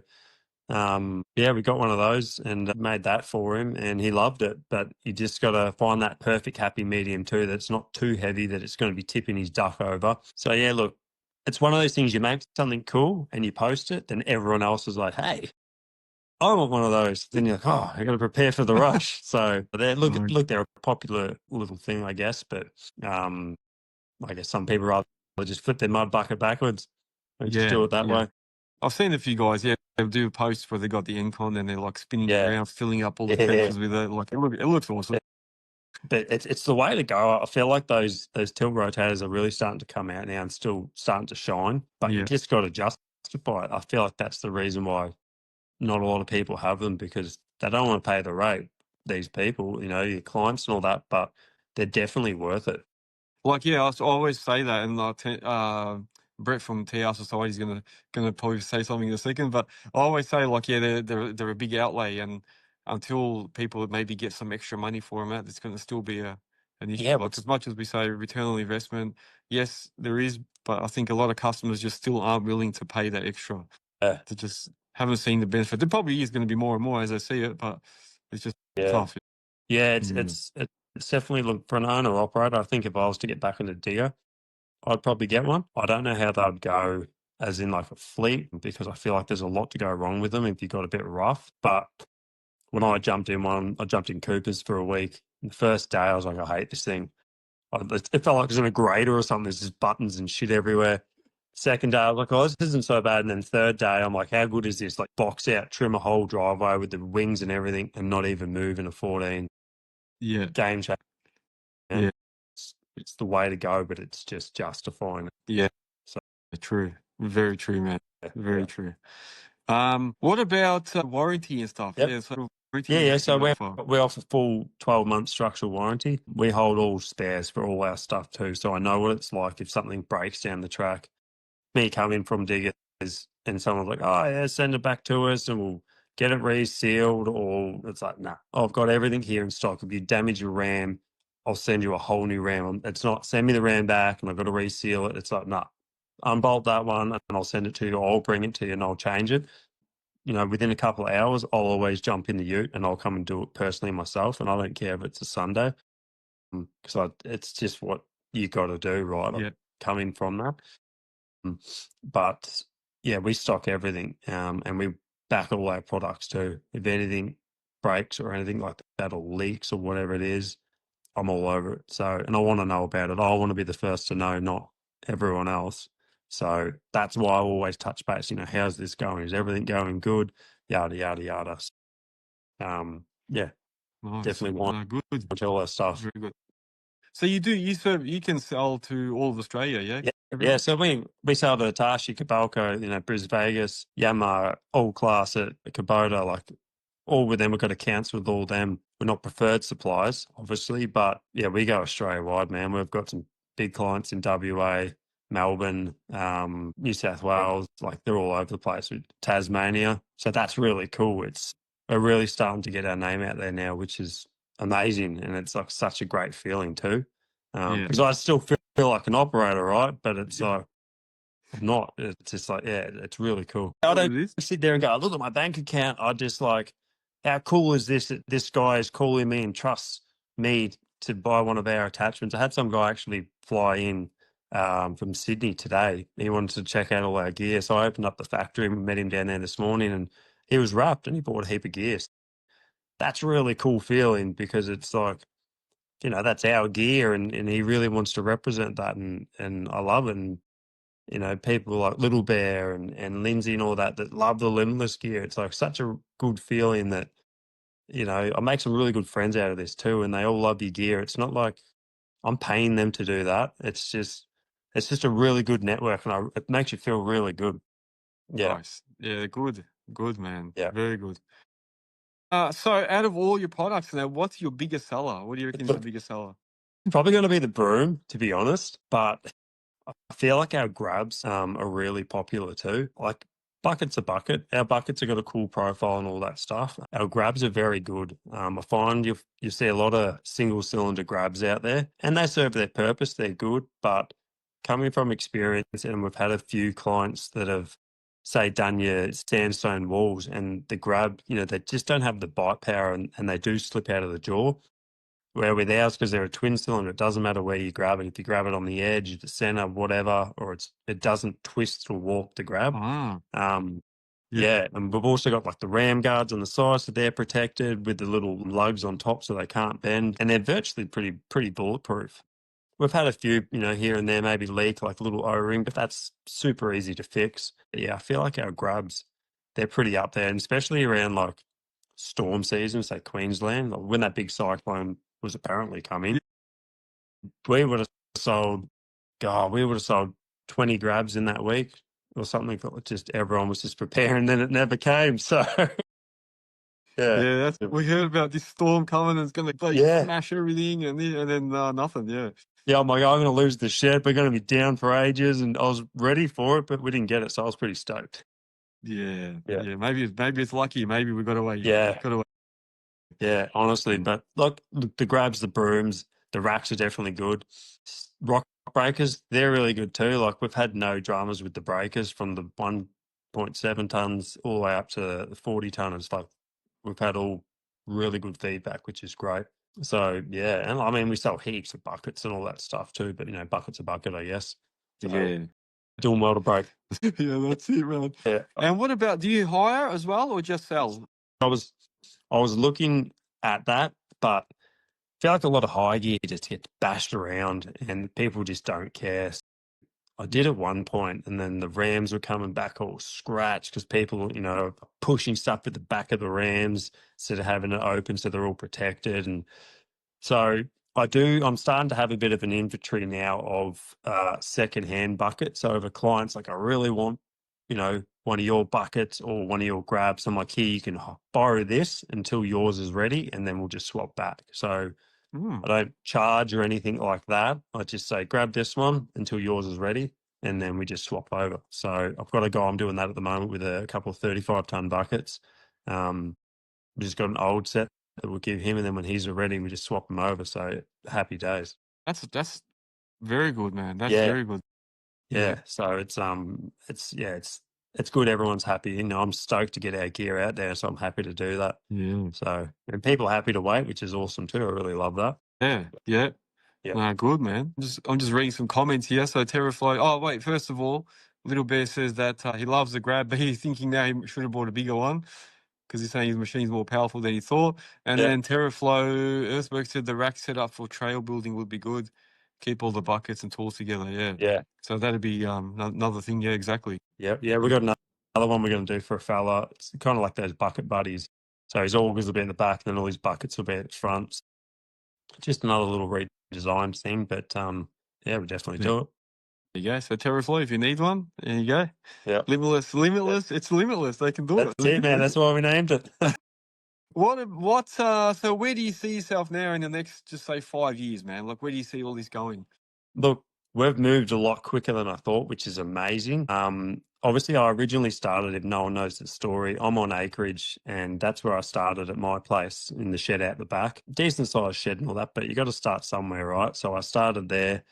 we got one of those and made that for him, and he loved it. But you just got to find that perfect happy medium too, that's not too heavy that it's going to be tipping his duck over. So, yeah, look, it's one of those things, you make something cool and you post it, then everyone else is like, hey, I want one of those. Then you're like, oh, I got to prepare for the rush. So they're a popular little thing, I guess. But I guess some people rather just flip their mud bucket backwards and just do it that way. I've seen a few guys, they'll do posts where they got the incon and they're like spinning Yeah. around, filling up all the Yeah. trenches with it. Like it looks awesome. But it's the way to go. I feel like those tilt rotators are really starting to come out now and still starting to shine, but you Yeah. just got to justify it. I feel like that's the reason why not a lot of people have them, because they don't want to pay the rate, these people, your clients and all that, but they're definitely worth it. Like, I always say that, and Brett from TR Society is gonna probably say something in a second, but I always say, like, they're a big outlay, and until people maybe get some extra money for them, it's going to still be an issue. Yeah, Like, as much as we say return on investment, yes, there is, but I think a lot of customers just still aren't willing to pay that extra. They just haven't seen the benefit. There probably is going to be more and more as I see it, but it's just tough. Yeah, it's definitely, look, for an owner operator, I think if I was to get back into digger, I'd probably get one. I don't know how they'd go as in like a fleet, because I feel like there's a lot to go wrong with them if you got a bit rough. But when I jumped in Cooper's for a week. The first day I was like, I hate this thing. It felt like it was in a grater or something. There's just buttons and shit everywhere. Second day I was like, oh, this isn't so bad. And then third day I'm like, how good is this? Like, box out, trim a whole driveway with the wings and everything, and not even move in a 14. Yeah. Game changer. Yeah. It's the way to go, but it's just justifying it. Yeah. So true. Very true, man. Very true. What about warranty and stuff? Yep. Yeah, so So we offer full 12-month structural warranty. We hold all spares for all our stuff too, so I know what it's like if something breaks down the track. Me coming from diggers and someone's like, oh yeah, send it back to us and we'll get it resealed, or it's like, nah, I've got everything here in stock. If you damage your RAM, I'll send you a whole new RAM. It's not, send me the RAM back and I've got to reseal it. It's like, nah, unbolt that one and I'll send it to you. I'll bring it to you and I'll change it. Within a couple of hours, I'll always jump in the ute and I'll come and do it personally myself. And I don't care if it's a Sunday, because it's just what you got to do, right? Yeah. Coming from that. But yeah, we stock everything, and we back all our products too. If anything breaks or anything like that, or leaks or whatever it is, I'm all over it. So, and I want to know about it. I want to be the first to know, not everyone else. So that's why I always touch base. How's this going? Is everything going good? Yada yada yada. Yeah, nice. definitely want all that stuff. Very good. So you can sell to all of Australia, yeah? Yeah. So we sell to Hitachi, Cabalco, Bris Vegas, Yamaha, all class at Kubota, like all with them. We've got accounts with all them. We're not preferred suppliers, obviously, but yeah, we go Australia wide, man. We've got some big clients in WA, Melbourne, New South Wales, like they're all over the place, with Tasmania. So that's really cool. We're really starting to get our name out there now, which is amazing, and it's like such a great feeling too, because I still feel like an operator, right? But it's like I'm not. It's just like, it's really cool. I don't sit there and go, look at my bank account. I just like, how cool is this that this guy is calling me and trusts me to buy one of our attachments? I had some guy actually fly in from Sydney today. He wanted to check out all our gear, so I opened up the factory and met him down there this morning, and he was wrapped and he bought a heap of gear. That's a really cool feeling, because it's like, that's our gear, and he really wants to represent that, and I love it. And people like Little Bear and Lindsay and all that love the Limitless gear. It's like such a good feeling that, I make some really good friends out of this too, and they all love your gear. It's not like I'm paying them to do that. It's just a really good network, and it makes you feel really good. Yeah. Nice. Yeah, good, man. Yeah. Very good. So out of all your products now, what's your biggest seller? What do you reckon is the biggest seller? Probably going to be the broom, to be honest, but I feel like our grabs are really popular too. Like, bucket's a bucket. Our buckets have got a cool profile and all that stuff. Our grabs are very good. I find you see a lot of single cylinder grabs out there, and they serve their purpose. They're good, but coming from experience, and we've had a few clients that have, say, done your sandstone walls, and the grab, they just don't have the bite power, and they do slip out of the jaw. Where with ours, because they're a twin cylinder, it doesn't matter where you grab it. If you grab it on the edge, the center, whatever, or it doesn't twist or warp the grab. Yeah, and we've also got like the ram guards on the side, so they're protected with the little lugs on top, so they can't bend, and they're virtually pretty bulletproof. We've had a few, here and there maybe leak, like a little O-ring, but that's super easy to fix. But yeah, I feel like our grubs, they're pretty up there, and especially around like storm season, say Queensland, like when that big cyclone was apparently coming, we would have sold, God, we would have sold 20 grabs in that week or something. Just everyone was just preparing, then it never came. So yeah, Yeah, that's we heard about this storm coming and it's gonna like yeah, smash everything and then nothing. Yeah. yeah. I'm like, I'm going to lose the shed. We're going to be down for ages, and I was ready for it, but we didn't get it, so I was pretty stoked. Yeah. Yeah. Yeah. Maybe it's lucky. Maybe we got away. Yeah, Got away. yeah. Honestly, but look, the grabs, the brooms, the racks are definitely good. Rock breakers, they're really good too. Like we've had no dramas with the breakers from the 1.7 tons all the way up to the 40 tonners. Like we've had all really good feedback, which is great. So yeah, and I mean we sell heaps of buckets and all that stuff too. But buckets a bucket, I guess. So, Yeah. doing well to break. Yeah, that's it, man. Yeah, And what about, do you hire as well or just sell? I was looking at that, but I feel like a lot of high gear just gets bashed around and people just don't care. I did at one point, and then the rams were coming back all scratched because people, are pushing stuff at the back of the rams instead of having it open so they're all protected. And so I'm starting to have a bit of an inventory now of secondhand buckets. So if a client's like, I really want, one of your buckets or one of your grabs, I'm like, here, you can borrow this until yours is ready, and then we'll just swap back. So I don't charge or anything like that. I just say, grab this one until yours is ready, and then we just swap over. So I've got a guy I'm doing that at the moment with a couple of 35-ton buckets. We just got an old set that we'll give him, and then when he's ready, we just swap them over. So happy days. That's very good, man. That's Yeah. very good. Yeah. So it's good. Everyone's happy. I'm stoked to get our gear out there, so I'm happy to do that. Yeah. So, and people are happy to wait, which is awesome too. I really love that. Yeah. Yeah. Yeah. Good, man. I'm just reading some comments here. So Terraflow. Oh wait, first of all, Little Bear says that he loves the grab, but he's thinking now he should have bought a bigger one because he's saying his machine's more powerful than he thought. And Yeah. then Terraflow Earthworks said the rack setup for trail building would be good. Keep all the buckets and tools together. Yeah. Yeah. So that'd be another thing. Yeah, exactly. Yeah. Yeah. We got another one we're going to do for a fella. It's kind of like those bucket buddies. So his augers will be in the back, and then all his buckets will be at the front. Just another little redesign thing, but yeah, we definitely do it. There you go. So Terraflow, if you need one, there you go. Yeah. Limitless. It's limitless. They can do it. That's it, man. That's why we named it. So where do you see yourself now in the next, just say 5 years, man? Like, where do you see all this going? Look, we've moved a lot quicker than I thought, which is amazing. Obviously, I originally started, if no one knows the story, I'm on acreage, and that's where I started at my place in the shed out the back. Decent sized shed and all that, but you got to start somewhere, right? So I started there,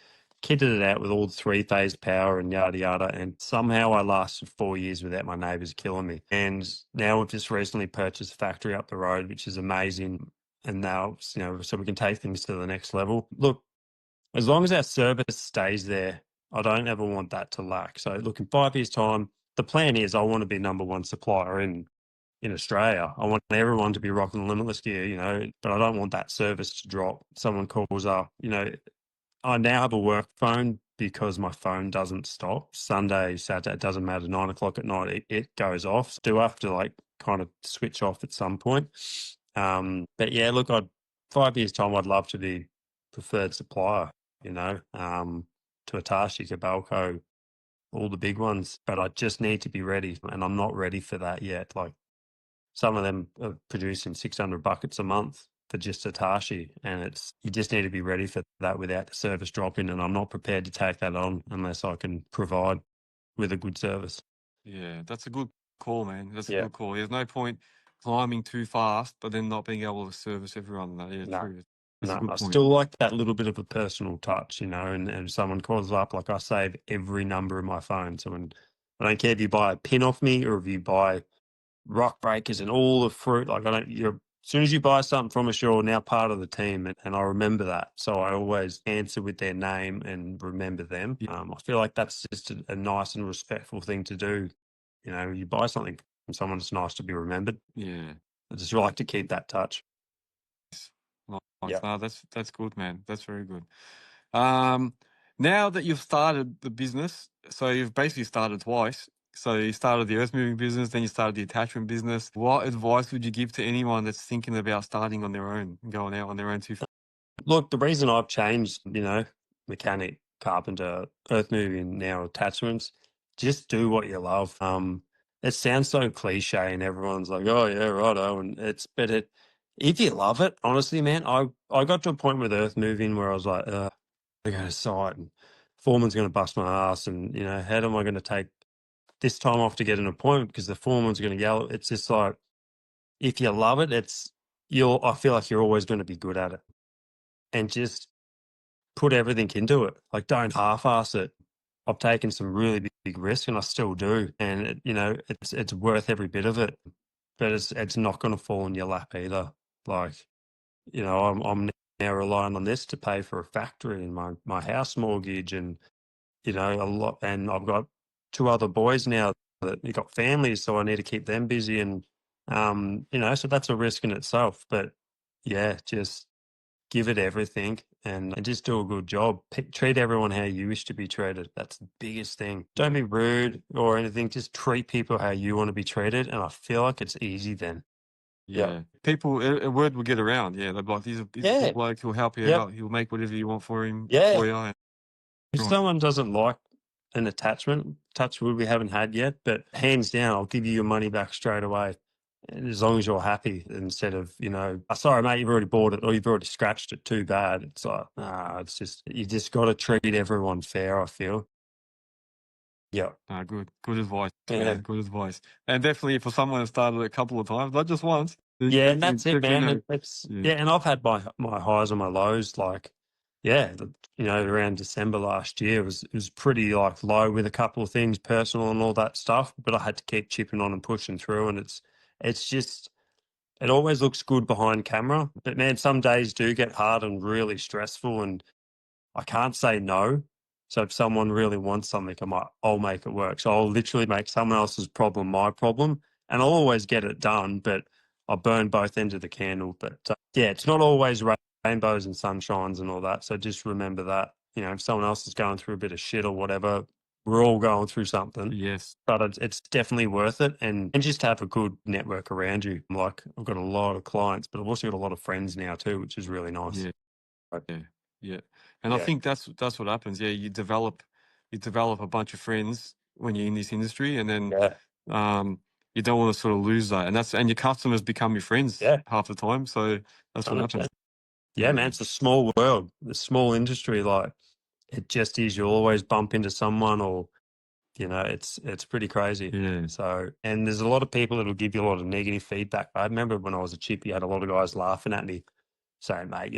kitted it out with all the 3-phase power and yada yada, and somehow I lasted 4 years without my neighbours killing me. And now we've just recently purchased a factory up the road, which is amazing. And now, so we can take things to the next level. Look, as long as our service stays there, I don't ever want that to lack. So look, in 5 years' time, the plan is I want to be number one supplier in Australia. I want everyone to be rocking Limitless gear, but I don't want that service to drop. Someone calls up, I now have a work phone because my phone doesn't stop. Sunday, Saturday, it doesn't matter, 9 o'clock at night, it goes off. Do have to kind of switch off at some point. But yeah, look, 5 years' time, I'd love to be preferred supplier, to Hitachi, Cabalco, all the big ones, but I just need to be ready, and I'm not ready for that yet. Like some of them are producing 600 buckets a month for just Hitachi, and you just need to be ready for that without the service dropping, and I'm not prepared to take that on unless I can provide with a good service. Yeah, that's a good call, man. That's a Yeah. good call. There's no point climbing too fast, but then not being able to service everyone. Yeah, No. true. That's a No, good I point. still like that little bit of a personal touch, and if someone calls up, like I save every number in my phone. So I don't care if you buy a pin off me or if you buy rock breakers and all the fruit, as soon as you buy something from us, you're now part of the team, and I remember that. So I always answer with their name and remember them. Yeah. I feel like that's just a nice and respectful thing to do. You buy something from someone, it's nice to be remembered. Yeah. I just like to keep that touch. Nice. Yeah. No, that's good, man. That's very good. Now that you've started the business, so you've basically started twice. So you started the earth-moving business, then you started the attachment business. What advice would you give to anyone that's thinking about starting on their own and going out on their own too? Look, the reason I've changed, mechanic, carpenter, earth moving, now attachments, just do what you love. It sounds so cliche and everyone's like, oh yeah, righto. If you love it, honestly, man, I got to a point with earth moving where I was like, I go to site and foreman's going to bust my ass. And, how am I going to take this time off to get an appointment because the foreman's going to yell? It's just like, if you love it, I feel like you're always going to be good at it. And just put everything into it. Like, don't half-ass it. I've taken some really big risks, and I still do. And it's worth every bit of it. But it's not going to fall in your lap either. Like, I'm now relying on this to pay for a factory and my house mortgage, and a lot. And I've got 2 other boys now that you got families, so I need to keep them busy. And so that's a risk in itself. But yeah, just give it everything and just do a good job. Treat everyone how you wish to be treated. That's the biggest thing. Don't be rude or anything. Just treat people how you want to be treated. And I feel like it's easy then. Yeah. People, a word will get around. Yeah. They're like, he's a good bloke. He'll help you out. He'll make whatever you want for him. For you. If someone doesn't like an attachment, touch wood we haven't had yet, but hands down, I'll give you your money back straight away. And as long as you're happy, instead of, sorry, mate, you've already bought it or you've already scratched it, too bad. It's like, it's just, you just got to treat everyone fair, I feel. Yeah. Good advice. Yeah, good advice. And definitely for someone who started a couple of times, not just once. Yeah, and that's it, man. And I've had my highs and my lows. Like, around December last year, it was pretty like low with a couple of things, personal and all that stuff. But I had to keep chipping on and pushing through, and it's just, it always looks good behind camera. But man, some days do get hard and really stressful, and I can't say no. So if someone really wants something, I'll make it work. So I'll literally make someone else's problem my problem, and I'll always get it done. But I burn both ends of the candle. But it's not always rainbows and sunshines and all that. So just remember that, if someone else is going through a bit of shit or whatever, we're all going through something. Yes. But it's definitely worth it. And just have a good network around you. Like, I've got a lot of clients, but I've also got a lot of friends now too, which is really nice. Yeah. And I think that's what happens. Yeah, you develop a bunch of friends when you're in this industry, and then you don't want to sort of lose that. And your customers become your friends half the time. So that's what happens. Yeah, man, it's a small world, a small industry. Like, it just is. You'll always bump into someone, or it's pretty crazy. Yeah. So, and there's a lot of people that'll give you a lot of negative feedback. I remember when I was a chippy, I had a lot of guys laughing at me, saying, mate,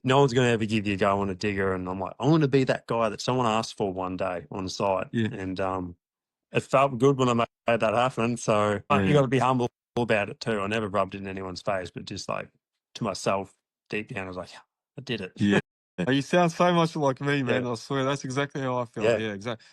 no one's going to ever give you a go on a digger. And I'm like, I want to be that guy that someone asked for one day on site. Yeah. And it felt good when I made that happen. So you got to be humble about it too. I never rubbed it in anyone's face, but just like to myself deep down, I was like, I did it. Yeah. You sound so much like me, man. I swear that's exactly how I feel. Yeah, exactly.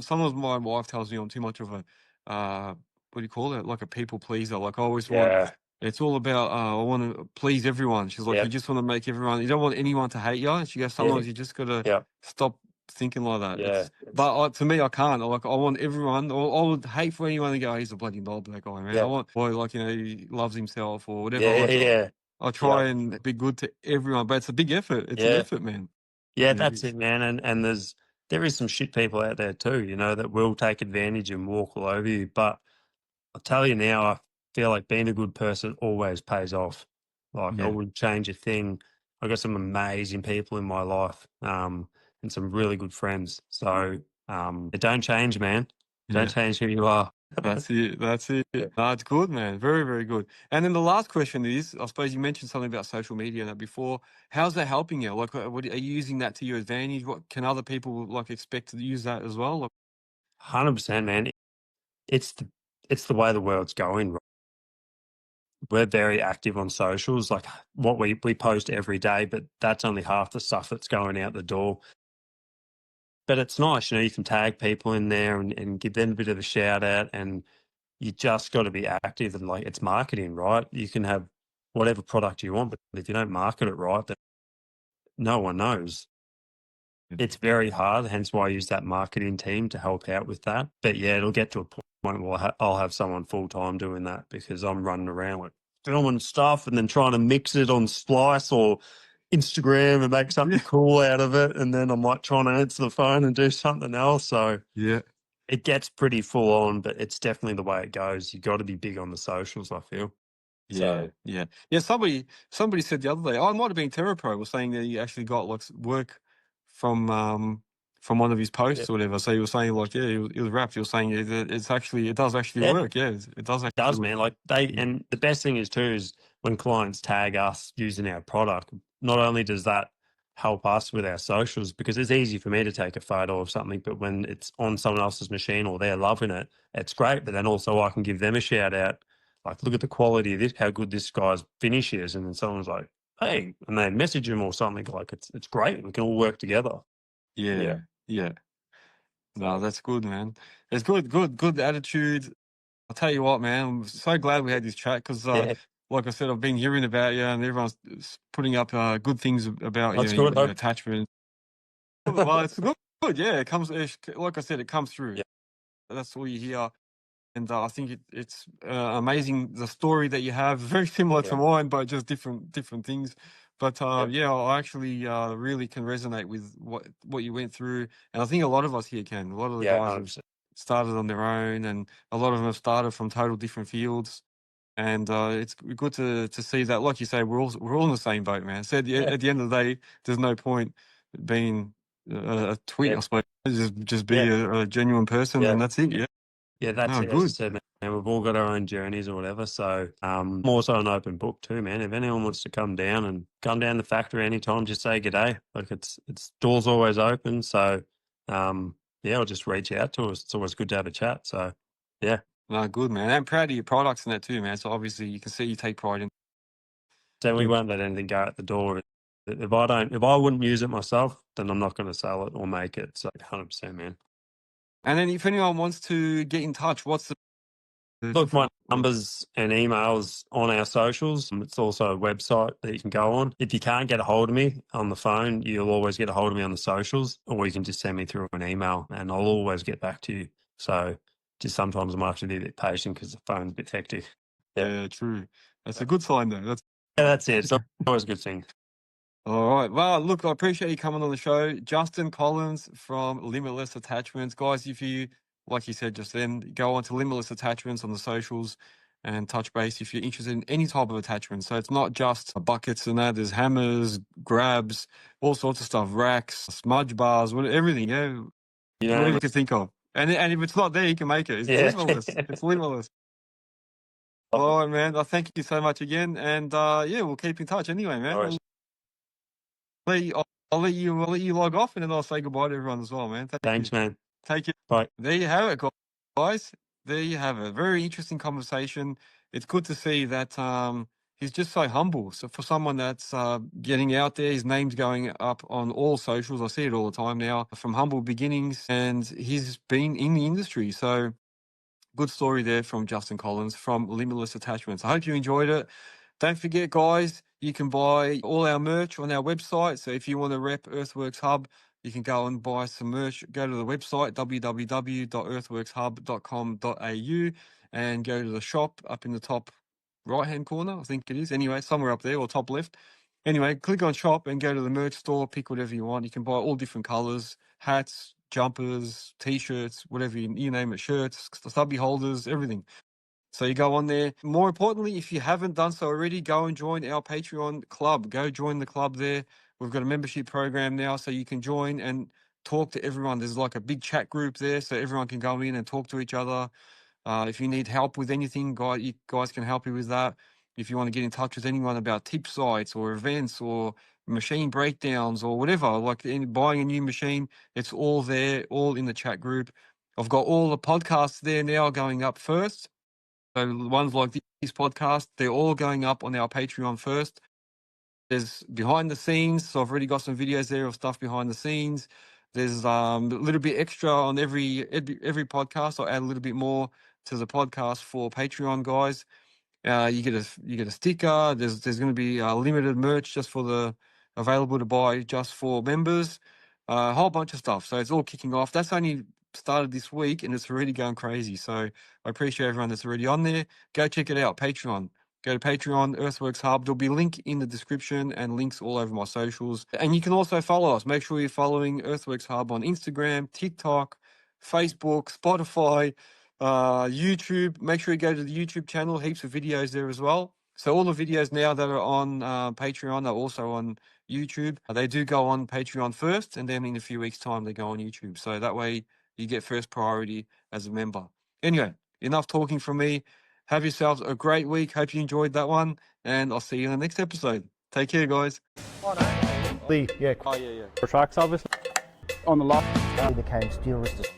Sometimes my wife tells me I'm too much of a what do you call it? Like a people pleaser. Like I always want. It's all about I want to please everyone. She's like, you just want to make everyone. You don't want anyone to hate you. And she goes, sometimes you just gotta stop thinking like that. But to me, I can't. I want everyone. I would hate for anyone to go, he's a bloody knob, that guy, man. I want boy, he loves himself or whatever. I try and be good to everyone, but it's a big effort. It's an effort, man. Yeah, that's it, man. And there is some shit people out there too, that will take advantage and walk all over you. But I'll tell you now, I feel like being a good person always pays off. Like, I wouldn't change a thing. I got some amazing people in my life, and some really good friends. So don't change, man. Don't change who you are. That's it. No, it's good, man. Very, very good. And then the last question is, I suppose you mentioned something about social media and that before. How's that helping you? Like, are you using that to your advantage? What can other people expect to use that as well? Like, 100%, man. It's the way the world's going. Right? We're very active on socials. Like, what we post every day, but that's only half the stuff that's going out the door. But it's nice, you can tag people in there and give them a bit of a shout out, and you just got to be active, and like, it's marketing, right? You can have whatever product you want, but if you don't market it right, then no one knows. It's very hard, hence why I use that marketing team to help out with that. But yeah, it'll get to a point where I'll have someone full time doing that because I'm running around like filming stuff and then trying to mix it on Splice or Instagram and make something cool out of it. And then I might try and answer the phone and do something else. So Yeah. it gets pretty full on, but it's definitely the way it goes. You've got to be big on the socials, I feel. Yeah, So yeah, yeah. Somebody said the other day, oh, it might have been TerraPro, was saying that he actually got like work from one of his yeah, posts or whatever. So he was saying like, yeah, he was wrapped. He was saying it does actually yeah, work. Yeah, it does it actually does, work. man. Like and the best thing is too is when clients tag us using our product, not only does that help us with our socials because it's easy for me to take a photo of something, but when it's on someone else's machine or they're loving it, it's great. But then also I can give them a shout out. Like, look at the quality of this, how good this guy's finish is. And then someone's like, hey, and they message him or something like it's great. We can all work together. Yeah, Yeah. yeah. No, So that's good, man. It's good attitude. I'll tell you what, man. I'm so glad we had this chat because, yeah, like I said, I've been hearing about you, and everyone's putting up good things about that's you, good. your attachment. Well, it's good. Yeah, it comes. Like I said, it comes through. Yeah, That's all you hear. And I think it's amazing the story that you have, very similar to yeah, mine, but just different things. But yep, yeah, I actually really can resonate with what you went through, and I think a lot of us here can. A lot of the yeah, guys have 100%. started on their own, and a lot of them have started from total different fields. And it's good to see that, like you say, we're all in the same boat, man. So Yeah, at the end of the day, there's no point being a tweet, yeah, I suppose. Just be yeah, a genuine person, yeah. and that's it. Yeah. Yeah, that's No, it. As I good. said, man, we've all got our own journeys or whatever. So, more so an open book too, man. If anyone wants to come down the factory anytime, just say g'day. Like it's doors always open. So, yeah, or just reach out to us. It's always good to have a chat. So, yeah. No, good, man. I'm proud of your products and that too, man. So obviously you can see you take pride in So we doing. won't let anything go out the door. If I wouldn't use it myself, then I'm not going to sell it or make it. So, 100%, man. And then if anyone wants to get in touch, what's the Look, my numbers and emails on our socials. It's also a website that you can go on. If you can't get a hold of me on the phone, you'll always get a hold of me on the socials, or you can just send me through an email and I'll always get back to you. So just sometimes I might have to be a bit patient because the phone's a bit hectic. Yeah, true. That's a good sign though. that's it. It's always a good thing. All right. Well, look, I appreciate you coming on the show. Justin Collins from Limitless Attachments. Guys, if you, like you said just then, go on to Limitless Attachments on the socials and touch base if you're interested in any type of attachment. So it's not just buckets and that. There's hammers, grabs, all sorts of stuff, racks, smudge bars, everything. Yeah, You whatever know, you can think of. And if it's not there, you can make it. It's yeah. limitless. It's limitless. All right, man. I thank you so much again. And yeah, we'll keep in touch anyway, man. All right. I'll let you log off and then I'll say goodbye to everyone as well, man. Thank you. Thanks, man. Take it. Bye. There you have it, guys. There you have it. Very interesting conversation. It's good to see that he's just so humble. So for someone that's getting out there, his name's going up on all socials. I see it all the time now. From humble beginnings, and he's been in the industry. So good story there from Justin Collins from Limitless Attachments. I hope you enjoyed it. Don't forget, guys, you can buy all our merch on our website. So if you want to rep Earthworks Hub, you can go and buy some merch. Go to the website, www.earthworkshub.com.au, and go to the shop up in the top right-hand corner, I think it is. Anyway, somewhere up there or top left. Anyway, click on shop and go to the merch store, pick whatever you want. You can buy all different colors, hats, jumpers, t-shirts, whatever you name it, shirts, stubby holders, everything. So you go on there. More importantly, if you haven't done so already, go and join our Patreon club. Go join the club there. We've got a membership program now, so you can join and talk to everyone. There's like a big chat group there, so everyone can go in and talk to each other. If you need help with anything, you guys can help you with that. If you want to get in touch with anyone about tip sites or events or machine breakdowns or whatever, like buying a new machine, it's all there, all in the chat group. I've got all the podcasts there now going up first. So ones like this podcast, they're all going up on our Patreon first. There's behind the scenes, so I've already got some videos there of stuff behind the scenes. There's a little bit extra on every podcast. I'll add a little bit more to the podcast for Patreon guys. You get a sticker. There's going to be limited merch just for available to buy just for members. a whole bunch of stuff. So it's all kicking off. That's only started this week and it's already going crazy. So I appreciate everyone that's already on there. Go check it out. Patreon. Go to Patreon, Earthworks Hub. There'll be a link in the description and links all over my socials. And you can also follow us. Make sure you're following Earthworks Hub on Instagram, TikTok, Facebook, Spotify, YouTube. Make sure you go to the YouTube channel. Heaps of videos there as well. So all the videos now that are on Patreon are also on YouTube. They do go on Patreon first, and then in a few weeks' time, they go on YouTube. So that way you get first priority as a member. Anyway, enough talking from me. Have yourselves a great week. Hope you enjoyed that one, and I'll see you in the next episode. Take care, guys. Yeah, Oh, yeah. For tracks, obviously. On the lot. became steel resistant.